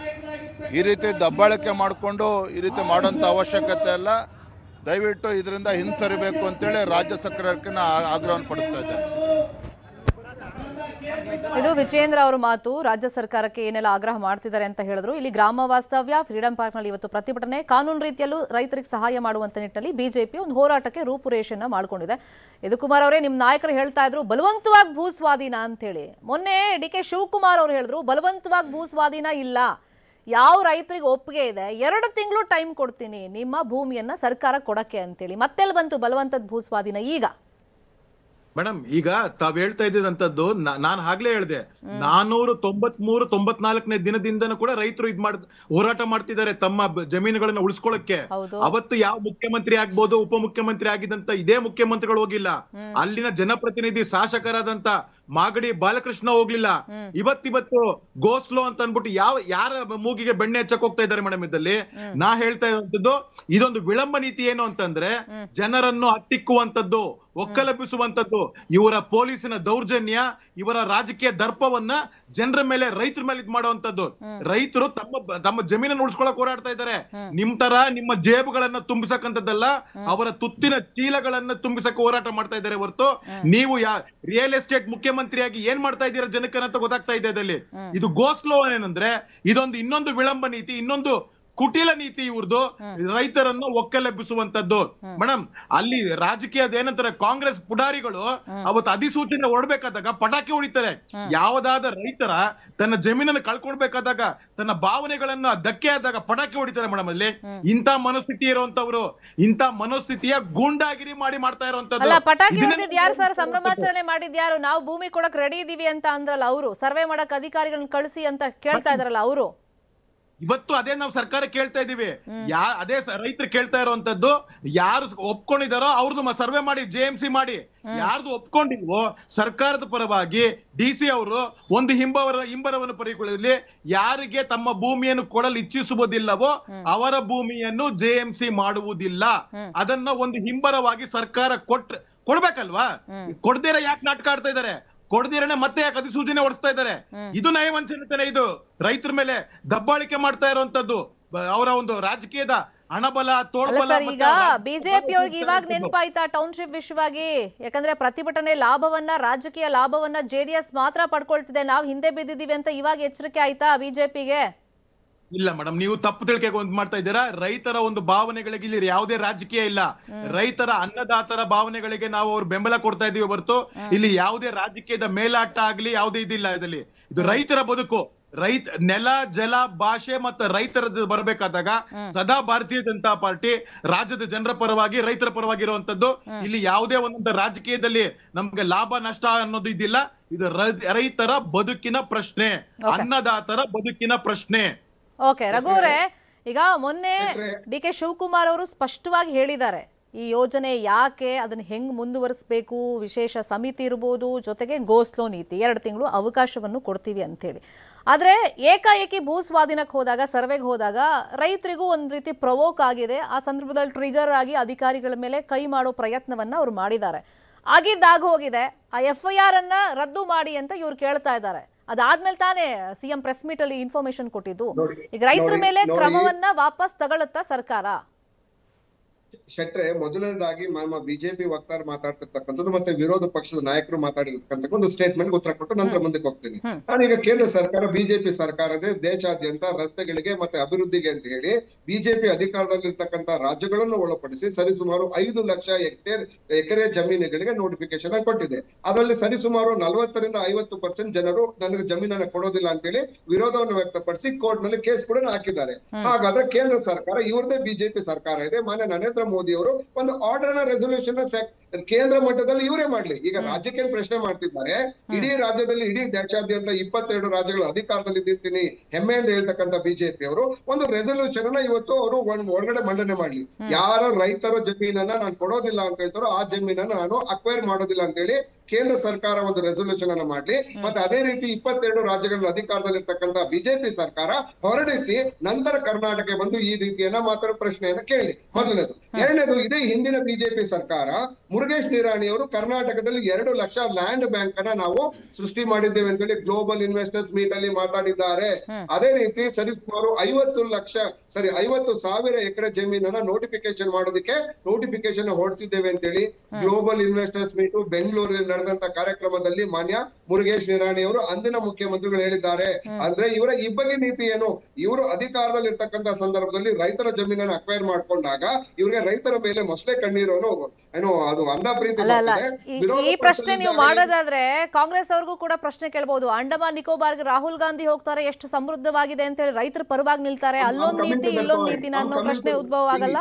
ಈ ರೀತಿ ದಬ್ಬಾಳಿಕೆ ಮಾಡಿಕೊಂಡು ಈ ರೀತಿ ಮಾಡುವಂತ ಅವಶ್ಯಕತೆ ಇಲ್ಲ. ದಯವಿಟ್ಟು ಇದರಿಂದ ಹಿಂಸರಿಬೇಕು ಅಂತೇಳಿ ರಾಜ್ಯ ಸರ್ಕಾರಕ್ಕೆ ಆಗ್ರಹವನ್ನು ಪಡಿಸ್ತಾ ಇದ್ದಾರೆ. ಇದು ವಿಜೇಂದ್ರ ಅವರ ಮಾತು. ರಾಜ್ಯ ಸರ್ಕಾರಕ್ಕೆ ಏನೆಲ್ಲ ಆಗ್ರಹ ಮಾಡ್ತಿದ್ದಾರೆ ಅಂತ ಹೇಳಿದ್ರು. ಇಲ್ಲಿ ಗ್ರಾಮ ವಾಸ್ತವ್ಯ, ಫ್ರೀಡಂ ಪಾರ್ಕ್ ನಲ್ಲಿ ಇವತ್ತು ಪ್ರತಿಭಟನೆ, ಕಾನೂನು ರೀತಿಯಲ್ಲೂ ರೈತರಿಗೆ ಸಹಾಯ ಮಾಡುವಂತ ನಿಟ್ಟಿನಲ್ಲಿ ಬಿಜೆಪಿ ಒಂದು ಹೋರಾಟಕ್ಕೆ ರೂಪುರೇಷೆಯನ್ನ ಮಾಡ್ಕೊಂಡಿದೆ. ಯದುಕುಮಾರ್ ಅವರೇ, ನಿಮ್ ನಾಯಕರು ಹೇಳ್ತಾ ಇದ್ರು ಬಲವಂತವಾಗಿ ಭೂಸ್ವಾಧೀನ ಅಂತ ಹೇಳಿ. ಮೊನ್ನೆ ಡಿ.ಕೆ. ಶಿವಕುಮಾರ್ ಅವರು ಹೇಳಿದ್ರು ಬಲವಂತವಾಗಿ ಭೂಸ್ವಾಧೀನ ಇಲ್ಲ, ಯಾವ ರೈತರಿಗೆ ಒಪ್ಪಿಗೆ ಇದೆ 2 ತಿಂಗಳು ಟೈಮ್ ಕೊಡ್ತೀನಿ ನಿಮ್ಮ ಭೂಮಿಯನ್ನ ಸರ್ಕಾರ ಕೊಡಕ್ಕೆ ಅಂತೇಳಿ. ಮತ್ತೆಲ್ಲಿ ಬಂತು ಬಲವಂತದ ಭೂಸ್ವಾಧೀನ ಈಗ? ಮೇಡಮ್, ಈಗ ತಾವ್ ಹೇಳ್ತಾ ಇದ್ದಂತದ್ದು ನಾನು ಆಗ್ಲೇ ಹೇಳ್ದೆ, 493-94ನೇ ದಿನದಿಂದನೂ ಕೂಡ ರೈತರು ಹೋರಾಟ ಮಾಡ್ತಿದ್ದಾರೆ ತಮ್ಮ ಜಮೀನುಗಳನ್ನ ಉಳಿಸ್ಕೊಳ್ಳಕ್ಕೆ. ಅವತ್ತು ಯಾವ ಮುಖ್ಯಮಂತ್ರಿ ಆಗ್ಬೋದು, ಉಪಮುಖ್ಯಮಂತ್ರಿ ಆಗಿದ್ದಂತ ಇದೇ ಮುಖ್ಯಮಂತ್ರಿಗಳು ಹೋಗಿಲ್ಲ. ಅಲ್ಲಿನ ಜನಪ್ರತಿನಿಧಿ ಶಾಸಕರಾದಂತ ಮಾಗಡಿ ಬಾಲಕೃಷ್ಣ ಹೋಗ್ಲಿಲ್ಲ. ಇವತ್ತು ಗೋಸ್ಲೋ ಅಂತ ಅನ್ಬಿಟ್ಟು ಯಾರ ಮೂಗಿಗೆ ಬೆಣ್ಣೆ ಹಚ್ಚಕ್ ಹೋಗ್ತಾ ಇದ್ದಾರೆ ಮೇಡಮ್. ಇದ್ದಲ್ಲಿ ನಾ ಹೇಳ್ತಾ ಇರುವಂತದ್ದು ಇದೊಂದು ವಿಳಂಬ ನೀತಿ. ಏನು ಅಂತಂದ್ರೆ ಜನರನ್ನು ಹತ್ತಿಕ್ಕುವಂತದ್ದು, ಒಕ್ಕಲೆಬ್ಬಿಸುವಂತದ್ದು, ಇವರ ಪೊಲೀಸಿನ ದೌರ್ಜನ್ಯ, ಇವರ ರಾಜಕೀಯ ದರ್ಪವನ್ನ ಜನರ ಮೇಲೆ, ರೈತರ ಮೇಲೆ ಮಾಡುವಂತದ್ದು. ರೈತರು ತಮ್ಮ ಜಮೀನನ್ನು ಉಳಿಸ್ಕೊಳಕ್ ಹೋರಾಡ್ತಾ ಇದ್ದಾರೆ. ನಿಮ್ ತರ ನಿಮ್ಮ ಜೇಬುಗಳನ್ನ ತುಂಬಿಸಕ್ಕಂತದ್ದಲ್ಲ, ಅವರ ತುತ್ತಿನ ಚೀಲಗಳನ್ನ ತುಂಬಿಸಕ್ಕೆ ಹೋರಾಟ ಮಾಡ್ತಾ ಇದ್ದಾರೆ ಹೊರತು ನೀವು ರಿಯಲ್ ಎಸ್ಟೇಟ್ ಮುಖ್ಯಮಂತ್ರಿಯಾಗಿ ಏನ್ ಮಾಡ್ತಾ ಇದ್ದೀರಾ ಜನಕ್ಕಂತ ಗೊತ್ತಾಗ್ತಾ ಇದೆ. ಇದು ಗೋಸ್ಲೋ ಏನಂದ್ರೆ ಇನ್ನೊಂದು ವಿಳಂಬ ನೀತಿ, ಇನ್ನೊಂದು ಕುಟಿಲ ನೀತಿ ಇವ್ರದ್ದು, ರೈತರನ್ನು ಒಕ್ಕಲೆಬ್ಬಿಸುವಂತದ್ದು. ಮೇಡಮ್, ಅಲ್ಲಿ ರಾಜಕೀಯದ ಏನಂತಾರೆ, ಕಾಂಗ್ರೆಸ್ ಪುಡಾರಿಗಳು ಅವತ್ತು ಅಧಿಸೂಚನೆ ಹೊರಡ್ಬೇಕಾದಾಗ ಪಟಾಕಿ ಹೊಡಿತಾರೆ. ಯಾವ್ದಾದ ರೈತರ ತನ್ನ ಜಮೀನನ್ನು ಕಳ್ಕೊಳ್ಬೇಕಾದಾಗ, ತನ್ನ ಭಾವನೆಗಳನ್ನ ಧಕ್ಕೆ ಆದಾಗ ಪಟಾಕಿ ಹೊಡಿತಾರೆ ಮೇಡಮ್. ಅಲ್ಲಿ ಇಂಥ ಮನಸ್ಥಿತಿ ಇರುವಂತವ್ರು, ಇಂಥ ಮನಸ್ಥಿತಿಯ ಗೂಂಡಾಗಿರಿ ಮಾಡ್ತಾ ಇರುವಂತದ್ದು. ಪಟಾಕಿ ಹೊಡೆದಿದ್ ಯಾರು ಸರ್? ಸಂಭ್ರಮಾಚರಣೆ ಮಾಡಿದ್ಯಾರು? ನಾವು ಭೂಮಿ ಕೊಡಕ್ ರೆಡಿ ಇದೀವಿ ಅಂತ ಅಂದ್ರಲ್ಲ ಅವರು, ಸರ್ವೆ ಮಾಡಕ್ ಅಧಿಕಾರಿಗಳನ್ನ ಕಳಿಸಿ ಅಂತ ಕೇಳ್ತಾ ಇದ್ರಲ್ಲ ಅವರು. ಇವತ್ತು ಅದೇ ನಾವು ಸರ್ಕಾರ ಕೇಳ್ತಾ ಇದೀವಿ. ಅದೇ ರೈತರು ಕೇಳ್ತಾ ಇರುವಂತದ್ದು, ಯಾರು ಒಪ್ಕೊಂಡಿದಾರೋ ಅವ್ರದ್ದು ಸರ್ವೆ ಮಾಡಿ, JMC ಮಾಡಿ. ಯಾರ್ದು ಒಪ್ಕೊಂಡಿಲ್ವೋ ಸರ್ಕಾರದ ಪರವಾಗಿ DC ಅವರು ಒಂದು ಹಿಂಬರವನ್ನು ಪರಿಗೊಳ್ಳಲಿ. ಯಾರಿಗೆ ತಮ್ಮ ಭೂಮಿಯನ್ನು ಕೊಡಲು ಇಚ್ಛಿಸುವುದಿಲ್ಲವೋ ಅವರ ಭೂಮಿಯನ್ನು JMC ಮಾಡುವುದಿಲ್ಲ. ಅದನ್ನ ಒಂದು ಹಿಂಬರವಾಗಿ ಸರ್ಕಾರ ಕೊಡ್ಬೇಕಲ್ವಾ? ಕೊಡ್ದೇರ ಯಾಕೆ ನಾಟಕ ಆಡ್ತಾ ಇದಾರೆ? ಕೊಡ್ದಿರನೆ ಮತ್ತೆ ಯಾಕೆ ಅಧಿಸೂಚನೆ ಹೊಡಿಸ್ತಾ ಇದ್ದಾರೆ? ಇದು ನಯವಂಚನೆ. ಇದು ರೈತರ ಮೇಲೆ ದಬ್ಬಾಳಿಕೆ ಮಾಡ್ತಾ ಇರುವಂತದ್ದು, ಅವರ ಒಂದು ರಾಜಕೀಯದ ಹಣಬಲ, ತೋಳ್ಬಲ. ಈಗ ಬಿಜೆಪಿ ಅವ್ರಿಗೆ ಇವಾಗ ನೆನಪಾಯ್ತಾ ಟೌನ್ಶಿಪ್ ವಿಷಯವಾಗಿ? ಯಾಕಂದ್ರೆ ಪ್ರತಿಭಟನೆ ಲಾಭವನ್ನ, ರಾಜಕೀಯ ಲಾಭವನ್ನ JDS ಮಾತ್ರ ಪಡ್ಕೊಳ್ತಿದೆ, ನಾವು ಹಿಂದೆ ಬಿದ್ದಿದೀವಿ ಅಂತ ಇವಾಗ ಎಚ್ಚರಿಕೆ ಆಯ್ತಾ ಬಿಜೆಪಿಗೆ? ಇಲ್ಲ ಮೇಡಮ್, ನೀವು ತಪ್ಪು ತಿಳ್ಕೆ ಮಾಡ್ತಾ ಇದ್ದೀರಾ. ರೈತರ ಒಂದು ಭಾವನೆಗಳಿಗೆ ಇಲ್ಲಿ ಯಾವುದೇ ರಾಜಕೀಯ ಇಲ್ಲ. ರೈತರ ಅನ್ನದಾತರ ಭಾವನೆಗಳಿಗೆ ನಾವು ಅವ್ರ ಬೆಂಬಲ ಕೊಡ್ತಾ ಇದೀವಿ ಹೊರತು ಇಲ್ಲಿ ಯಾವುದೇ ರಾಜಕೀಯದ ಮೇಲಾಟ ಆಗ್ಲಿ ಯಾವುದೇ ಇದಿಲ್ಲ. ಇದರಲ್ಲಿ ಇದು ರೈತರ ಬದುಕು. ನೆಲ, ಜಲ, ಭಾಷೆ ಮತ್ತು ರೈತರ ಬರಬೇಕಾದಾಗ ಸದಾ ಭಾರತೀಯ ಜನತಾ ಪಾರ್ಟಿ ರಾಜ್ಯದ ಜನರ ಪರವಾಗಿ, ರೈತರ ಪರವಾಗಿ ಇರುವಂತದ್ದು. ಇಲ್ಲಿ ಯಾವುದೇ ಒಂದೊಂದು ರಾಜಕೀಯದಲ್ಲಿ ನಮ್ಗೆ ಲಾಭ ನಷ್ಟ ಅನ್ನೋದು ಇದಿಲ್ಲ. ಇದು ರೈತರ ಬದುಕಿನ ಪ್ರಶ್ನೆ, ಅನ್ನದಾತರ ಬದುಕಿನ ಪ್ರಶ್ನೆ. ಓಕೆ ರಘು ಅವರೇ, ಈಗ ಮೊನ್ನೆ DK ಶಿವಕುಮಾರ್ ಅವರು ಸ್ಪಷ್ಟವಾಗಿ ಹೇಳಿದ್ದಾರೆ ಈ ಯೋಜನೆ ಯಾಕೆ, ಅದನ್ನ ಹೆಂಗ್ ಮುಂದುವರಿಸಬೇಕು, ವಿಶೇಷ ಸಮಿತಿ ಇರಬಹುದು, ಜೊತೆಗೆ ಗೋಸ್ಲೋ ನೀತಿ 2 ತಿಂಗಳು ಅವಕಾಶವನ್ನು ಕೊಡ್ತೀವಿ ಅಂತ ಹೇಳಿ. ಆದ್ರೆ ಏಕಾಏಕಿ ಭೂ ಸ್ವಾಧೀನಕ್ಕೆ ಹೋದಾಗ, ಸರ್ವೆಗೆ ಹೋದಾಗ ರೈತರಿಗೂ ಒಂದ್ ರೀತಿ ಪ್ರವೋಕ್ ಆಗಿದೆ. ಆ ಸಂದರ್ಭದಲ್ಲಿ ಟ್ರಿಗರ್ ಆಗಿ ಅಧಿಕಾರಿಗಳ ಮೇಲೆ ಕೈ ಮಾಡೋ ಪ್ರಯತ್ನವನ್ನ ಅವ್ರು ಮಾಡಿದ್ದಾರೆ. ಆಗಿದ್ದಾಗ ಹೋಗಿದೆ. ಆ FIR ಅನ್ನ ರದ್ದು ಮಾಡಿ ಅಂತ ಇವ್ರು ಕೇಳ್ತಾ ಇದ್ದಾರೆ. ಅದಾದ್ಮೇಲೆ ತಾನೇ CM ಪ್ರೆಸ್ ಮೀಟ್ ಅಲ್ಲಿ ಇನ್ಫಾರ್ಮೇಶನ್ ಕೊಟ್ಟಿದ್ದು. ಈಗ ರೈತರ ಮೇಲೆ ಕ್ರಮವನ್ನ ವಾಪಸ್ ತಗೊಳ್ಳುತ್ತಾ ಸರ್ಕಾರ? ಶೆಟ್ರೆ, ಮೊದಲನೇದಾಗಿ ಬಿಜೆಪಿ ವಕ್ತಾರ ಮಾತಾಡ್ತಿರ್ತಕ್ಕಂಥದ್ದು ಮತ್ತೆ ವಿರೋಧ ಪಕ್ಷದ ನಾಯಕರು ಮಾತಾಡಿರ್ತಕ್ಕಂಥ ಒಂದು ಸ್ಟೇಟ್ಮೆಂಟ್ ಉತ್ತರ ಕೊಟ್ಟು ನಂತರ ಮುಂದಕ್ಕೆ ಹೋಗ್ತೀನಿ. ನಾನೀಗ ಕೇಂದ್ರ ಸರ್ಕಾರ, ಬಿಜೆಪಿ ಸರ್ಕಾರದೇ ದೇಶಾದ್ಯಂತ ರಸ್ತೆಗಳಿಗೆ ಮತ್ತೆ ಅಭಿವೃದ್ಧಿಗೆ ಅಂತ ಹೇಳಿ ಬಿಜೆಪಿ ಅಧಿಕಾರದಲ್ಲಿರ್ತಕ್ಕಂಥ ರಾಜ್ಯಗಳನ್ನು ಒಳಪಡಿಸಿ ಸರಿಸುಮಾರು 5 ಲಕ್ಷ ಎಕರೆ ಜಮೀನುಗಳಿಗೆ ನೋಟಿಫಿಕೇಶನ್ ಕೊಟ್ಟಿದೆ. ಅದರಲ್ಲಿ ಸರಿಸುಮಾರು 40-50% ಜನರು ನನಗೆ ಜಮೀನನ್ನ ಕೊಡೋದಿಲ್ಲ ಅಂತೇಳಿ ವಿರೋಧವನ್ನು ವ್ಯಕ್ತಪಡಿಸಿ ಕೋರ್ಟ್ ನಲ್ಲಿ ಕೇಸ್ ಕೂಡ ಹಾಕಿದ್ದಾರೆ. ಹಾಗಾದ್ರೆ ಕೇಂದ್ರ ಸರ್ಕಾರ, ಇವ್ರದೇ ಬಿಜೆಪಿ ಸರ್ಕಾರ ಇದೆ, ಮಾನ್ಯ ನರೇಂದ್ರ ಮೋದಿ ಅವರು ಒಂದು ಆರ್ಡರ್ ನ ರೆಸೊಲ್ಯೂಷನ್ ಕೇಂದ್ರ ಮಟ್ಟದಲ್ಲಿ ಇವರೇ ಮಾಡ್ಲಿ. ಈಗ ರಾಜ್ಯಕ್ಕೆ ಪ್ರಶ್ನೆ ಮಾಡ್ತಿದ್ದಾರೆ. ಇಡೀ ರಾಜ್ಯದಲ್ಲಿ, ಇಡೀ ದೇಶಾದ್ಯಂತ 22 ರಾಜ್ಯಗಳು ಅಧಿಕಾರದಲ್ಲಿ ಇರ್ತೀನಿ ಹೆಮ್ಮೆಯಿಂದ ಹೇಳ್ತಕ್ಕಂಥ ಬಿಜೆಪಿ ಅವರು ಒಂದು ರೆಸೊಲ್ಯೂಷನ್ ಅನ್ನ ಇವತ್ತು ಅವರು ಹೊರಗಡೆ ಮಂಡನೆ ಮಾಡ್ಲಿ. ಯಾರ ರೈತರ ಜಮೀನನ್ನ ನಾನು ಕೊಡೋದಿಲ್ಲ ಅಂತ ಹೇಳ್ತಾರೋ ಆ ಜಮೀನನ್ನ ನಾನು ಅಕ್ವೈರ್ ಮಾಡೋದಿಲ್ಲ ಅಂತ ಹೇಳಿ ಕೇಂದ್ರ ಸರ್ಕಾರ ಒಂದು ರೆಸೊಲ್ಯೂಷನ್ ಅನ್ನ ಮಾಡ್ಲಿ. ಮತ್ತೆ ಅದೇ ರೀತಿ 22 ರಾಜ್ಯಗಳ ಅಧಿಕಾರದಲ್ಲಿರ್ತಕ್ಕಂಥ ಬಿಜೆಪಿ ಸರ್ಕಾರ ಹೊರಡಿಸಿ ನಂತರ ಕರ್ನಾಟಕ ಬಂದು ಈ ರೀತಿಯನ್ನ ಮಾತಾಡೋ ಪ್ರಶ್ನೆಯನ್ನ ಕೇಳಿ. ಮೊದಲನೇದು. ಎರಡನೇದು, ಇದೇ ಹಿಂದಿನ ಬಿಜೆಪಿ ಸರ್ಕಾರ ಮುರುಗೇಶ್ ನಿರಾಣಿ ಅವರು ಕರ್ನಾಟಕದಲ್ಲಿ 2 ಲಕ್ಷ ಲ್ಯಾಂಡ್ ಬ್ಯಾಂಕ್ ಅನ್ನ ನಾವು ಸೃಷ್ಟಿ ಮಾಡಿದ್ದೇವೆ ಅಂತ ಹೇಳಿ ಗ್ಲೋಬಲ್ ಇನ್ವೆಸ್ಟರ್ಸ್ ಮೀಟ್ ಅಲ್ಲಿ ಮಾತಾಡಿದ್ದಾರೆ. ಅದೇ ರೀತಿ ಸರಿಸುಮಾರು 50,000 ಎಕರೆ ಜಮೀನನ್ನ ನೋಟಿಫಿಕೇಶನ್ ಮಾಡೋದಕ್ಕೆ ನೋಟಿಫಿಕೇಶನ್ ಹೊರಡಿಸಿದ್ದೇವೆ ಅಂತ ಹೇಳಿ ಗ್ಲೋಬಲ್ ಇನ್ವೆಸ್ಟರ್ಸ್ ಮೀಟ್ ಬೆಂಗಳೂರಿನಲ್ಲಿ ನಡೆದಂತ ಕಾರ್ಯಕ್ರಮದಲ್ಲಿ ಮಾನ್ಯ ಮುರುಗೇಶ್ ನಿರಾಣಿ ಅವರು ಅಂದಿನ ಮುಖ್ಯಮಂತ್ರಿಗಳು ಹೇಳಿದ್ದಾರೆ. ಅಂದ್ರೆ ಇವರ ಇಬ್ಬಗೆ ನೀತಿ ಏನು? ಇವರು ಅಧಿಕಾರದಲ್ಲಿ ಇರ್ತಕ್ಕಂಥ ಸಂದರ್ಭದಲ್ಲಿ ರೈತರ ಜಮೀನನ್ನು ಅಕ್ವೈರ್ ಮಾಡ್ಕೊಂಡಾಗ ಇವರಿಗೆ ರೈತರ ಮೇಲೆ ಮೊಸಳೆ ಕಣ್ಣೀರು ಏನೋ ಅದು ಅಂಧ ಪ್ರೀತಿ. ಈ ಪ್ರಶ್ನೆ ನೀವು ಮಾಡೋದಾದ್ರೆ ಕಾಂಗ್ರೆಸ್ ಅವ್ರಿಗೂ ಕೂಡ ಪ್ರಶ್ನೆ ಕೇಳಬಹುದು. ಅಂಡಮಾನ್ ನಿಕೋಬಾರ್ಗೆ ರಾಹುಲ್ ಗಾಂಧಿ ಹೋಗ್ತಾರೆ, ಎಷ್ಟು ಸಮೃದ್ಧವಾಗಿದೆ ಅಂತ ಹೇಳಿ ರೈತರ ಪರವಾಗಿ ನಿಲ್ತಾರೆ, ಅಲ್ಲೊಂದ್ ನೀತಿ ಇಲ್ಲೊಂದ್ ನೀತಿ ಅನ್ನೋ ಪ್ರಶ್ನೆ ಉದ್ಭವ ಆಗಲ್ಲ?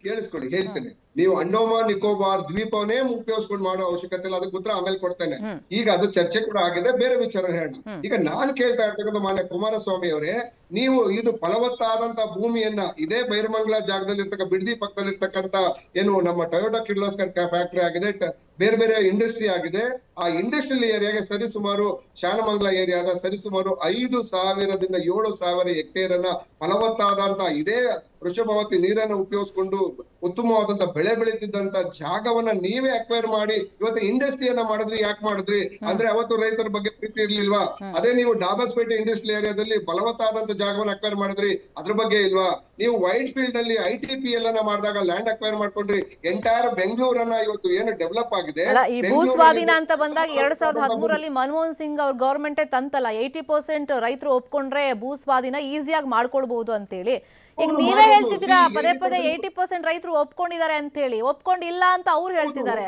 ಕೇಳಿಸ್ಕೊಳ್ಳಿ, ಹೇಳ್ತೇನೆ. ನೀವು ಅಂಡಮಾನ್ ನಿಕೋಬಾರ್ ದ್ವೀಪವನ್ನೇ ಉಪಯೋಗಿಸ್ಕೊಂಡು ಮಾಡೋ ಅವಶ್ಯಕತೆ ಇಲ್ಲ, ಅದಕ್ಕೆ ಉತ್ತರ ಆಮೇಲೆ ಕೊಡ್ತೇನೆ. ಈಗ ಅದು ಚರ್ಚೆ ಕೂಡ ಆಗಿದೆ, ಬೇರೆ ವಿಚಾರ ಹೇಳೋಣ. ಈಗ ನಾನು ಕೇಳ್ತಾ ಇರ್ತಕ್ಕಂಥ ಮಾನ್ಯ ಕುಮಾರಸ್ವಾಮಿ ಅವರೇ, ನೀವು ಇದು ಫಲವತ್ತಾದಂತ ಭೂಮಿಯನ್ನ ಇದೇ ಬೈರಮಂಗಲ ಜಾಗದಲ್ಲಿ ಬಿಡದಿ ಪಕ್ಕದಲ್ಲಿ ಇರ್ತಕ್ಕಂಥ ಏನು ನಮ್ಮ ಟೊಯೋಟಾ ಕಿರ್ಲೋಸ್ಕರ್ ಫ್ಯಾಕ್ಟರಿ ಆಗಿದೆ, ಬೇರೆ ಬೇರೆ ಇಂಡಸ್ಟ್ರಿ ಆಗಿದೆ. ಆ ಇಂಡಸ್ಟ್ರಿಯಲ್ ಏರಿಯಾಗೆ ಸರಿಸುಮಾರು ಶಾನಮಂಗಲ ಏರಿಯಾದ ಸರಿಸುಮಾರು 5,000ದಿಂದ 7,000 ಹೆಕ್ಟೇರ್ ಅನ್ನ ಫಲವತ್ತಾದಂತ ಇದೇ ವೃಷಭಾವತಿ ನೀರನ್ನ ಉಪಯೋಗಿಸ್ಕೊಂಡು ಉತ್ತಮವಾದಂತ ಬೆಳೆ ಬೆಳೀತಿದ್ದಂತ ಜಾಗವನ್ನ ನೀವೇ ಅಕ್ವೈರ್ ಮಾಡಿ ಇವತ್ತು ಇಂಡಸ್ಟ್ರಿಯನ್ನ ಮಾಡಿದ್ರಿ. ಯಾಕೆ ಮಾಡಿದ್ರಿ ಅಂದ್ರೆ ಅವತ್ತು ರೈತರ ಬಗ್ಗೆ ಪ್ರೀತಿ ಇರ್ಲಿಲ್ವಾ? ಅದೇ ನೀವು ಡಾಬಸ್ಪೇಟೆ ಇಂಡಸ್ಟ್ರಿಯಲ್ ಏರಿಯಾದಲ್ಲಿ ಫಲವತ್ತಾದಂತ ಜಾಗವನ್ನು ಅಕ್ವೈರ್ ಮಾಡಿದ್ರಿ, ಅದ್ರ ಬಗ್ಗೆ ಇಲ್ವಾ? ನೀವು ವೈಟ್ ಫೀಲ್ಡ್ ಅಲ್ಲಿ ITPL ಅನ್ನ ಮಾಡಿದಾಗ ಲ್ಯಾಂಡ್ ಅಕ್ವೈರ್ ಮಾಡ್ಕೊಂಡ್ರಿ. ಎಂಟೈರ್ ಬೆಂಗಳೂರನ್ನ ಇವತ್ತು ಏನು ಡೆವಲಪ್ ಆಗಿದೆ. ಈ ಭೂ ಸ್ವಾಧೀನ ಅಂತ ಬಂದಾಗ 2013 ಮನಮೋಹನ್ ಸಿಂಗ್ ಅವ್ರ ಗವರ್ಮೆಂಟೇ ತಂತಲ್ಲ 80% ರೈತರು ಒಪ್ಕೊಂಡ್ರೆ ಭೂ ಸ್ವಾಧೀನ ಈಸಿಯಾಗಿ ಮಾಡ್ಕೊಳ್ಬಹುದು ಅಂತ ಹೇಳಿ. ಈಗ ನೀವೇ ಹೇಳ್ತಿದ್ದೀರಾ ಪದೇ ಪದೇ 80% ರೈತರು ಒಪ್ಕೊಂಡಿದ್ದಾರೆ ಅಂತ ಹೇಳಿ. ಒಪ್ಕೊಂಡಿಲ್ಲ ಅಂತ ಅವ್ರು ಹೇಳ್ತಿದ್ದಾರೆ.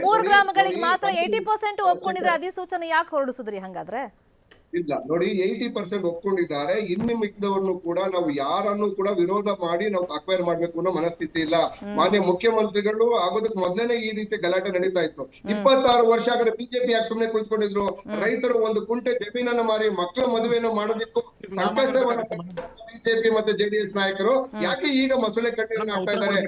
3 ಗ್ರಾಮಗಳಿಗೆ ಮಾತ್ರ 80% ಒಪ್ಕೊಂಡಿದ್ರೆ ಅಧಿಸೂಚನೆ ಯಾಕೆ ಹೊರಡಿಸಿದ್ರಿ ಹಂಗಾದ್ರೆ? ಇಲ್ಲ ನೋಡಿ, 80% ಒಪ್ಕೊಂಡಿದ್ದಾರೆ. ಇನ್ನು ಮಿಕ್ಕಿದವ್ರನ್ನು ಕೂಡ ನಾವು ಯಾರನ್ನು ಕೂಡ ವಿರೋಧ ಮಾಡಿ ನಾವು ಅಕ್ವೈರ್ ಮಾಡ್ಬೇಕು ಅನ್ನೋ ಮನಸ್ಥಿತಿ ಇಲ್ಲ. ಮಾನ್ಯ ಮುಖ್ಯಮಂತ್ರಿಗಳು ಆಗೋದಕ್ಕೆ ಮೊದಲನೇ ಈ ರೀತಿ ಗಲಾಟೆ ನಡೀತಾ ಇತ್ತು. 26 ವರ್ಷ ಆಗರೆ ಬಿಜೆಪಿ ಯಾಕೆ ಸುಮ್ಮನೆ ಕುಳಿತುಕೊಂಡಿದ್ರು? ರೈತರು 1 ಕುಂಟೆ ಜಮೀನನ್ನ ಮಾರಿ ಮಕ್ಕಳ ಮದುವೆಯನ್ನು ಮಾಡೋದಕ್ಕೂ ಸಂಕಷ್ಟವನ್ನ ಬಿಜೆಪಿ ಮತ್ತೆ JDS ನಾಯಕರು ಯಾಕೆ ಈಗ ಮೊಸಳೆ ಕಟ್ಟೆಯನ್ನು ಹಾಕ್ತಾ ಇದ್ದಾರೆ?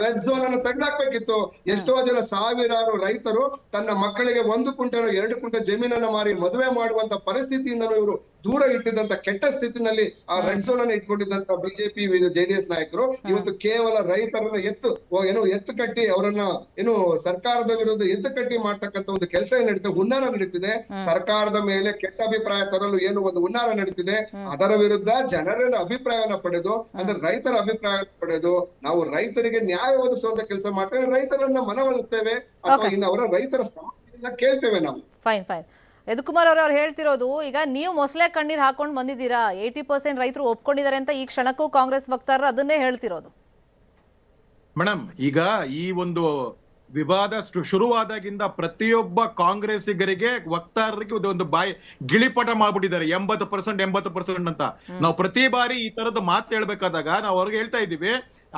ರೆಡ್ ಝೋನ್ ಅನ್ನು ತೆಗೆದಾಕ್ಬೇಕಿತ್ತು. ಎಷ್ಟೋ ಜನ ಸಾವಿರಾರು ರೈತರು ತನ್ನ ಮಕ್ಕಳಿಗೆ 1 ಕುಂಟೆ 2 ಕುಂಟೆ ಜಮೀನನ್ನ ಮಾರಿ ಮದುವೆ ಮಾಡುವಂತ ಪರಿಸ್ಥಿತಿಯಿಂದ ಇವರು ದೂರ ಇಟ್ಟಿದ್ದಂತ ಕೆಟ್ಟ ಸ್ಥಿತಿನಲ್ಲಿ ಆ ರೆಡ್ ಝೋನ್ ಅನ್ನು ಇಟ್ಕೊಂಡಿದ್ದಂತ ಬಿಜೆಪಿ JDS ನಾಯಕರು ಇವತ್ತು ಕೇವಲ ರೈತರನ್ನ ಎತ್ತು ಕಟ್ಟಿ ಅವರನ್ನ ಸರ್ಕಾರದ ವಿರುದ್ಧ ಎತ್ತು ಕಟ್ಟಿ ಮಾಡ್ತಕ್ಕಂಥ ಒಂದು ಕೆಲಸ ನಡೀತಿದೆ, ಹುನ್ನಾರ ನಡೀತಿದೆ. ಸರ್ಕಾರದ ಮೇಲೆ ಕೆಟ್ಟ ಅಭಿಪ್ರಾಯ ತರಲು ಒಂದು ಹುನ್ನಾರ ನಡೀತಿದೆ. ಅದರ ವಿರುದ್ಧ ಜನರ ಅಭಿಪ್ರಾಯವನ್ನ ಪಡೆದು ಅಂದ್ರೆ ರೈತರ ಅಭಿಪ್ರಾಯ ಪಡೆದು ನಾವು ರೈತರಿಗೆ ನ್ಯಾಯ ಒದಗಿಸುವಂತ ಕೆಲಸ ಮಾಡ್ತೇವೆ, ರೈತರನ್ನ ಮನವೊಲಿಸ್ತೇವೆ ಅಥವಾ ಇನ್ನು ಅವರ ರೈತರ ಸಮಸ್ಯೆಯನ್ನ ಕೇಳ್ತೇವೆ ನಾವು. ಫೈನ್. ಯದುಕುಮಾರ್ ಅವ್ರು ಹೇಳ್ತಿರೋದು, ಈಗ ನೀವು ಮೊಸಳೆ ಕಣ್ಣೀರ್ ಹಾಕೊಂಡು ಬಂದಿದ್ದೀರಾ, 80% ರೈತರು ಒಪ್ಕೊಂಡಿದ್ದಾರೆ ಅಂತ ಈ ಕ್ಷಣಕ್ಕೂ ಕಾಂಗ್ರೆಸ್ ವಕ್ತಾರರು ಅದನ್ನೇ ಹೇಳ್ತಿರೋದು. ಮೇಡಮ್, ಈಗ ಈ ಒಂದು ವಿವಾದ ಶುರುವಾದಾಗಿಂದ ಪ್ರತಿಯೊಬ್ಬ ಕಾಂಗ್ರೆಸ್ಸಿಗರಿಗೆ ವಕ್ತಾರರಿಗೆ ಒಂದು ಗಿಳಿಪಟ ಮಾಡ್ಬಿಟ್ಟಿದ್ದಾರೆ 80% ಅಂತ. ನಾವು ಪ್ರತಿ ಬಾರಿ ಈ ತರದ ಮಾತು ಹೇಳ್ಬೇಕಾದಾಗ ನಾವು ಅವ್ರಿಗೆ ಹೇಳ್ತಾ ಇದೀವಿ,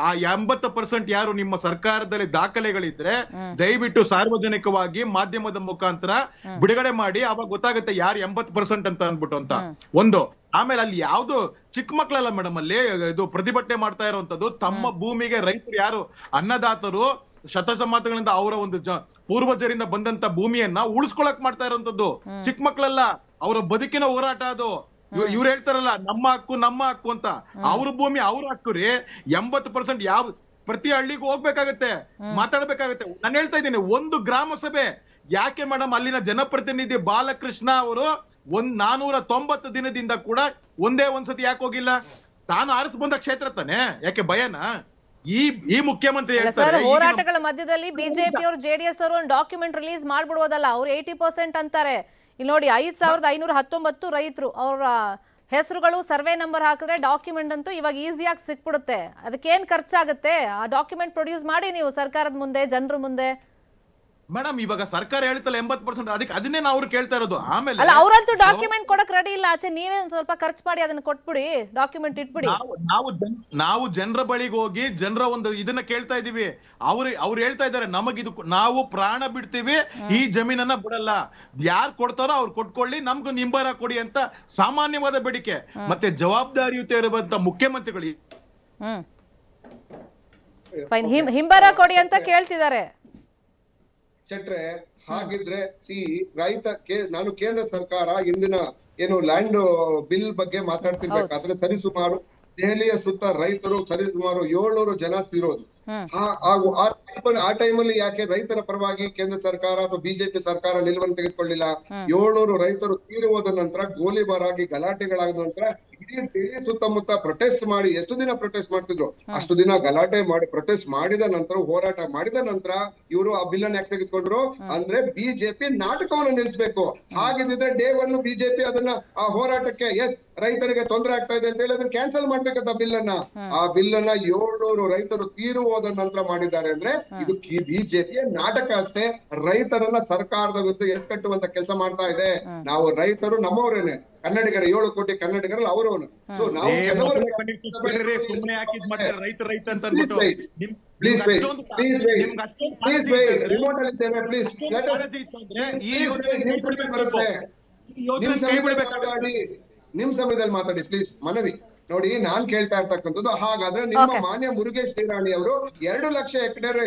ಆ 80% ಯಾರು ನಿಮ್ಮ ಸರ್ಕಾರದಲ್ಲಿ ದಾಖಲೆಗಳಿದ್ರೆ ದಯವಿಟ್ಟು ಸಾರ್ವಜನಿಕವಾಗಿ ಮಾಧ್ಯಮದ ಮುಖಾಂತರ ಬಿಡುಗಡೆ ಮಾಡಿ, ಅವಾಗ ಗೊತ್ತಾಗುತ್ತೆ ಯಾರು 80% ಅಂತ ಅನ್ಬಿಟ್ಟು ಅಂತ ಒಂದು. ಆಮೇಲೆ ಅಲ್ಲಿ ಯಾವ್ದು ಚಿಕ್ಕ ಮಕ್ಳಲ್ಲ ಮೇಡಮ್, ಅಲ್ಲಿ ಇದು ಪ್ರತಿಭಟನೆ ಮಾಡ್ತಾ ಇರುವಂತದ್ದು ತಮ್ಮ ಭೂಮಿಗೆ ರೈತರು ಯಾರು ಅನ್ನದಾತರು ಶತಮಾನಗಳಿಂದ ಅವರ ಒಂದು ಪೂರ್ವಜರಿಂದ ಬಂದಂತ ಭೂಮಿಯನ್ನ ಉಳಿಸ್ಕೊಳಕ್ ಮಾಡ್ತಾ ಇರುವಂತದ್ದು. ಚಿಕ್ಕ ಮಕ್ಳಲ್ಲ, ಅವರ ಬದುಕಿನ ಹೋರಾಟ ಅದು. ಇವ್ರು ಹೇಳ್ತಾರಲ್ಲ ನಮ್ಮ ಹಕ್ಕು ಅಂತ, ಅವ್ರ ಭೂಮಿ ಅವ್ರ ಹಕ್ಕು ರೀ. 80% ಯಾವ ಪ್ರತಿ ಹಳ್ಳಿಗೂ ಹೋಗ್ಬೇಕಾಗತ್ತೆ, ಮಾತಾಡ್ಬೇಕಾಗತ್ತೆ. ನಾನು ಹೇಳ್ತಾ ಇದ್ದೀನಿ, ಒಂದು ಗ್ರಾಮ ಸಭೆ ಯಾಕೆ ಮೇಡಮ್ ಅಲ್ಲಿನ ಜನಪ್ರತಿನಿಧಿ ಬಾಲಕೃಷ್ಣ ಅವರು 490 ದಿನದಿಂದ ಕೂಡ ಒಂದೇ ಒಂದ್ಸತಿ ಯಾಕೆ ಹೋಗಿಲ್ಲ? ತಾನು ಆರಿಸಿ ಬಂದ ಕ್ಷೇತ್ರ ತಾನೆ, ಯಾಕೆ ಭಯನಾ? ಈ ಮುಖ್ಯಮಂತ್ರಿ ಹೋರಾಟಗಳ ಮಧ್ಯದಲ್ಲಿ ಬಿಜೆಪಿ ಅವರು JDS ಅವರು ಒಂದು ಡಾಕ್ಯುಮೆಂಟ್ ರಿಲೀಸ್ ಮಾಡ್ಬಿಡ್ಬೋದಲ್ಲ. ಅವ್ರು 80% ಅಂತಾರೆ. ಇಲ್ಲಿ ನೋಡಿ 5519 ರೈತರು ಅವರ ಹೆಸರುಗಳು ಸರ್ವೆ ನಂಬರ್ ಹಾಕಿದ್ರೆ ಡಾಕ್ಯುಮೆಂಟ್ ಅಂತೂ ಇವಾಗ ಈಸಿಯಾಗಿ ಸಿಕ್ಬಿಡುತ್ತೆ. ಅದಕ್ಕೇನ್ ಖರ್ಚಾಗುತ್ತೆ? ಆ ಡಾಕ್ಯುಮೆಂಟ್ ಪ್ರೊಡ್ಯೂಸ್ ಮಾಡಿ ನೀವು ಸರ್ಕಾರದ ಮುಂದೆ, ಜನರ ಮುಂದೆ. ಮೇಡಮ್, ಇವಾಗ ಸರ್ಕಾರ ಹೇಳ್ತಲ್ಲ 80%, ಅದಕ್ಕೆ ಅದನ್ನೇ ನಾವು ಕೇಳ್ತಾ ಇರೋದು. ಆಮೇಲೆ ಅವರಂತೂ ಡಾಕ್ಯುಮೆಂಟ್ ಕೊಡಕ್ ರೆಡಿ ಇಲ್ಲ. ಆಚೆ ನೀವೇ ಸ್ವಲ್ಪ ಖರ್ಚು ಮಾಡಿ ಅದನ್ನ ಕೊಟ್ಬಿಡಿ, ಡಾಕ್ಯುಮೆಂಟ್ ಇಟ್ಬಿಡಿ. ನಾವು ಜನರ ಬಳಿಗೆ ಹೋಗಿ ಜನರ ಒಂದು ಇದನ್ನ ಕೇಳ್ತಾ ಇದೀವಿ. ಅವ್ರು ಹೇಳ್ತಾ ಇದಾರೆ ನಮಗಿದು ನಾವು ಪ್ರಾಣ ಬಿಡ್ತೀವಿ, ಈ ಜಮೀನನ್ನ ಬಿಡಲ್ಲ, ಯಾರು ಕೊಡ್ತಾರೋ ಅವ್ರು ಕೊಟ್ಕೊಳ್ಳಿ, ನಮ್ಗೂ ನಿಂಬಾರ ಕೊಡಿ ಅಂತ ಸಾಮಾನ್ಯವಾದ ಬೇಡಿಕೆ. ಮತ್ತೆ ಜವಾಬ್ದಾರಿಯುತ ಇರುವಂತ ಮುಖ್ಯಮಂತ್ರಿಗಳು ಹಿಂಬಾರ ಕೊಡಿ ಅಂತ ಕೇಳ್ತಿದ್ದಾರೆ. ಶೆಟ್ರೆ, ಹಾಗಿದ್ರೆ ನಾನು ಕೇಂದ್ರ ಸರ್ಕಾರ ಇಂದಿನ ಲ್ಯಾಂಡ್ ಬಿಲ್ ಬಗ್ಗೆ ಮಾತಾಡ್ತಿರ್ಬೇಕಾದ್ರೆ ಸರಿಸುಮಾರು ದೆಹಲಿಯ ಸುತ್ತ ರೈತರು ಸರಿಸುಮಾರು 700 ಜನ ತೀರೋದು. ಆ ಟೈಮಲ್ಲಿ ಯಾಕೆ ರೈತರ ಪರವಾಗಿ ಕೇಂದ್ರ ಸರ್ಕಾರ ಅಥವಾ ಬಿಜೆಪಿ ಸರ್ಕಾರ ನಿಲುವನ್ನು ತೆಗೆದುಕೊಳ್ಳಿಲ್ಲ? 700 ರೈತರು ತೀರುವುದ ನಂತರ, ಗೋಲಿಬಾರ್ ಆಗಿ ಗಲಾಟೆಗಳಾದ ನಂತರ ಇಡೀ ಡೆಲ್ಲಿ ಸುತ್ತಮುತ್ತ ಪ್ರೊಟೆಸ್ಟ್ ಮಾಡಿ ಎಷ್ಟು ದಿನ ಪ್ರೊಟೆಸ್ಟ್ ಮಾಡ್ತಿದ್ರು? ಅಷ್ಟು ದಿನ ಗಲಾಟೆ ಮಾಡಿ ಪ್ರೊಟೆಸ್ಟ್ ಮಾಡಿದ ನಂತರ, ಹೋರಾಟ ಮಾಡಿದ ನಂತರ ಇವರು ಆ ಬಿಲ್ ಅನ್ನು ಯಾಕೆ ತೆಗೆದುಕೊಂಡ್ರು? ಅಂದ್ರೆ ಬಿಜೆಪಿ ನಾಟಕವನ್ನು ನಿಲ್ಲಿಸಬೇಕು. ಹಾಗಿದ್ರೆ ಡೇ 1 ಬಿಜೆಪಿ ಅದನ್ನ ಆ ಹೋರಾಟಕ್ಕೆ ರೈತರಿಗೆ ತೊಂದರೆ ಆಗ್ತಾ ಇದೆ ಅಂತ ಹೇಳಿ ಅದನ್ನ ಕ್ಯಾನ್ಸಲ್ ಮಾಡ್ಬೇಕಂತ ಬಿಲ್ ಅನ್ನ. ಆ ಬಿಲ್ ಅನ್ನ 700 ರೈತರು ತೀರುವುದ ನಂತರ ಮಾಡಿದ್ದಾರೆ. ಅಂದ್ರೆ ಇದು ಬಿಜೆಪಿಯ ನಾಟಕ ಅಷ್ಟೇ. ರೈತರನ್ನ ಸರ್ಕಾರದ ವಿರುದ್ಧ ಎತ್ಕಟ್ಟುವಂತ ಕೆಲಸ ಮಾಡ್ತಾ ಇದೆ. ನಾವು ರೈತರು ನಮ್ಮವರೇನೆ, ಕನ್ನಡಿಗರ 7 ಕೋಟಿ ಕನ್ನಡಿಗರಲ್ಲಿ ಅವರವನು. ಸೊ ನಾವು ನಿಮ್ ಸಮಯದಲ್ಲಿ ಮಾತಾಡಿ ಪ್ಲೀಸ್, ಮನವಿ. ನೋಡಿ, ನಾನ್ ಕೇಳ್ತಾ ಇರ್ತಕ್ಕಂಥದ್ದು, ಹಾಗಾದ್ರೆ ನಿಮ್ಮ ಮಾನ್ಯ ಮುರುಗೇಶ್ ನಿರಾಣಿ ಅವರು 2 ಲಕ್ಷ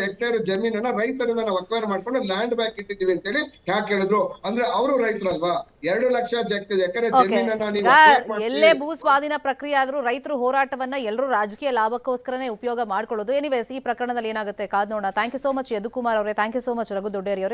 ಹೆಕ್ಟೇರ್ ಜಮೀನನ್ನ ರೈತರನ್ನ ನಾವು ಅಕ್ವೈರ್ ಮಾಡ್ಕೊಂಡು ಲ್ಯಾಂಡ್ ಬ್ಯಾಂಕ್ ಇಟ್ಟಿದ್ದೀವಿ ಅಂತ ಹೇಳಿ ಯಾಕೆ ಹೇಳಿದ್ರು? ಅಂದ್ರೆ ಅವರು ರೈತರಲ್ವಾ? 2 ಲಕ್ಷ ಎಕರೆ ಜಮೀನನ್ನ ಎಲ್ಲೇ ಭೂ ಸ್ವಾಧೀನ ಪ್ರಕ್ರಿಯೆ ಆದ್ರೂ ರೈತರು ಹೋರಾಟವನ್ನ ಎಲ್ಲರೂ ರಾಜಕೀಯ ಲಾಭಕ್ಕೋಸ್ಕರನೇ ಉಪಯೋಗ ಮಾಡ್ಕೊಳ್ಳೋದು. ಎನಿವೇಸ್, ಈ ಪ್ರಕರಣದಲ್ಲಿ ಏನಾಗುತ್ತೆ ಕಾದ್ ನೋಡೋಣ. Thank you so much Yadukumar ಅವರೇ, thank you so much Raghu Dodderi ಅವರೇ.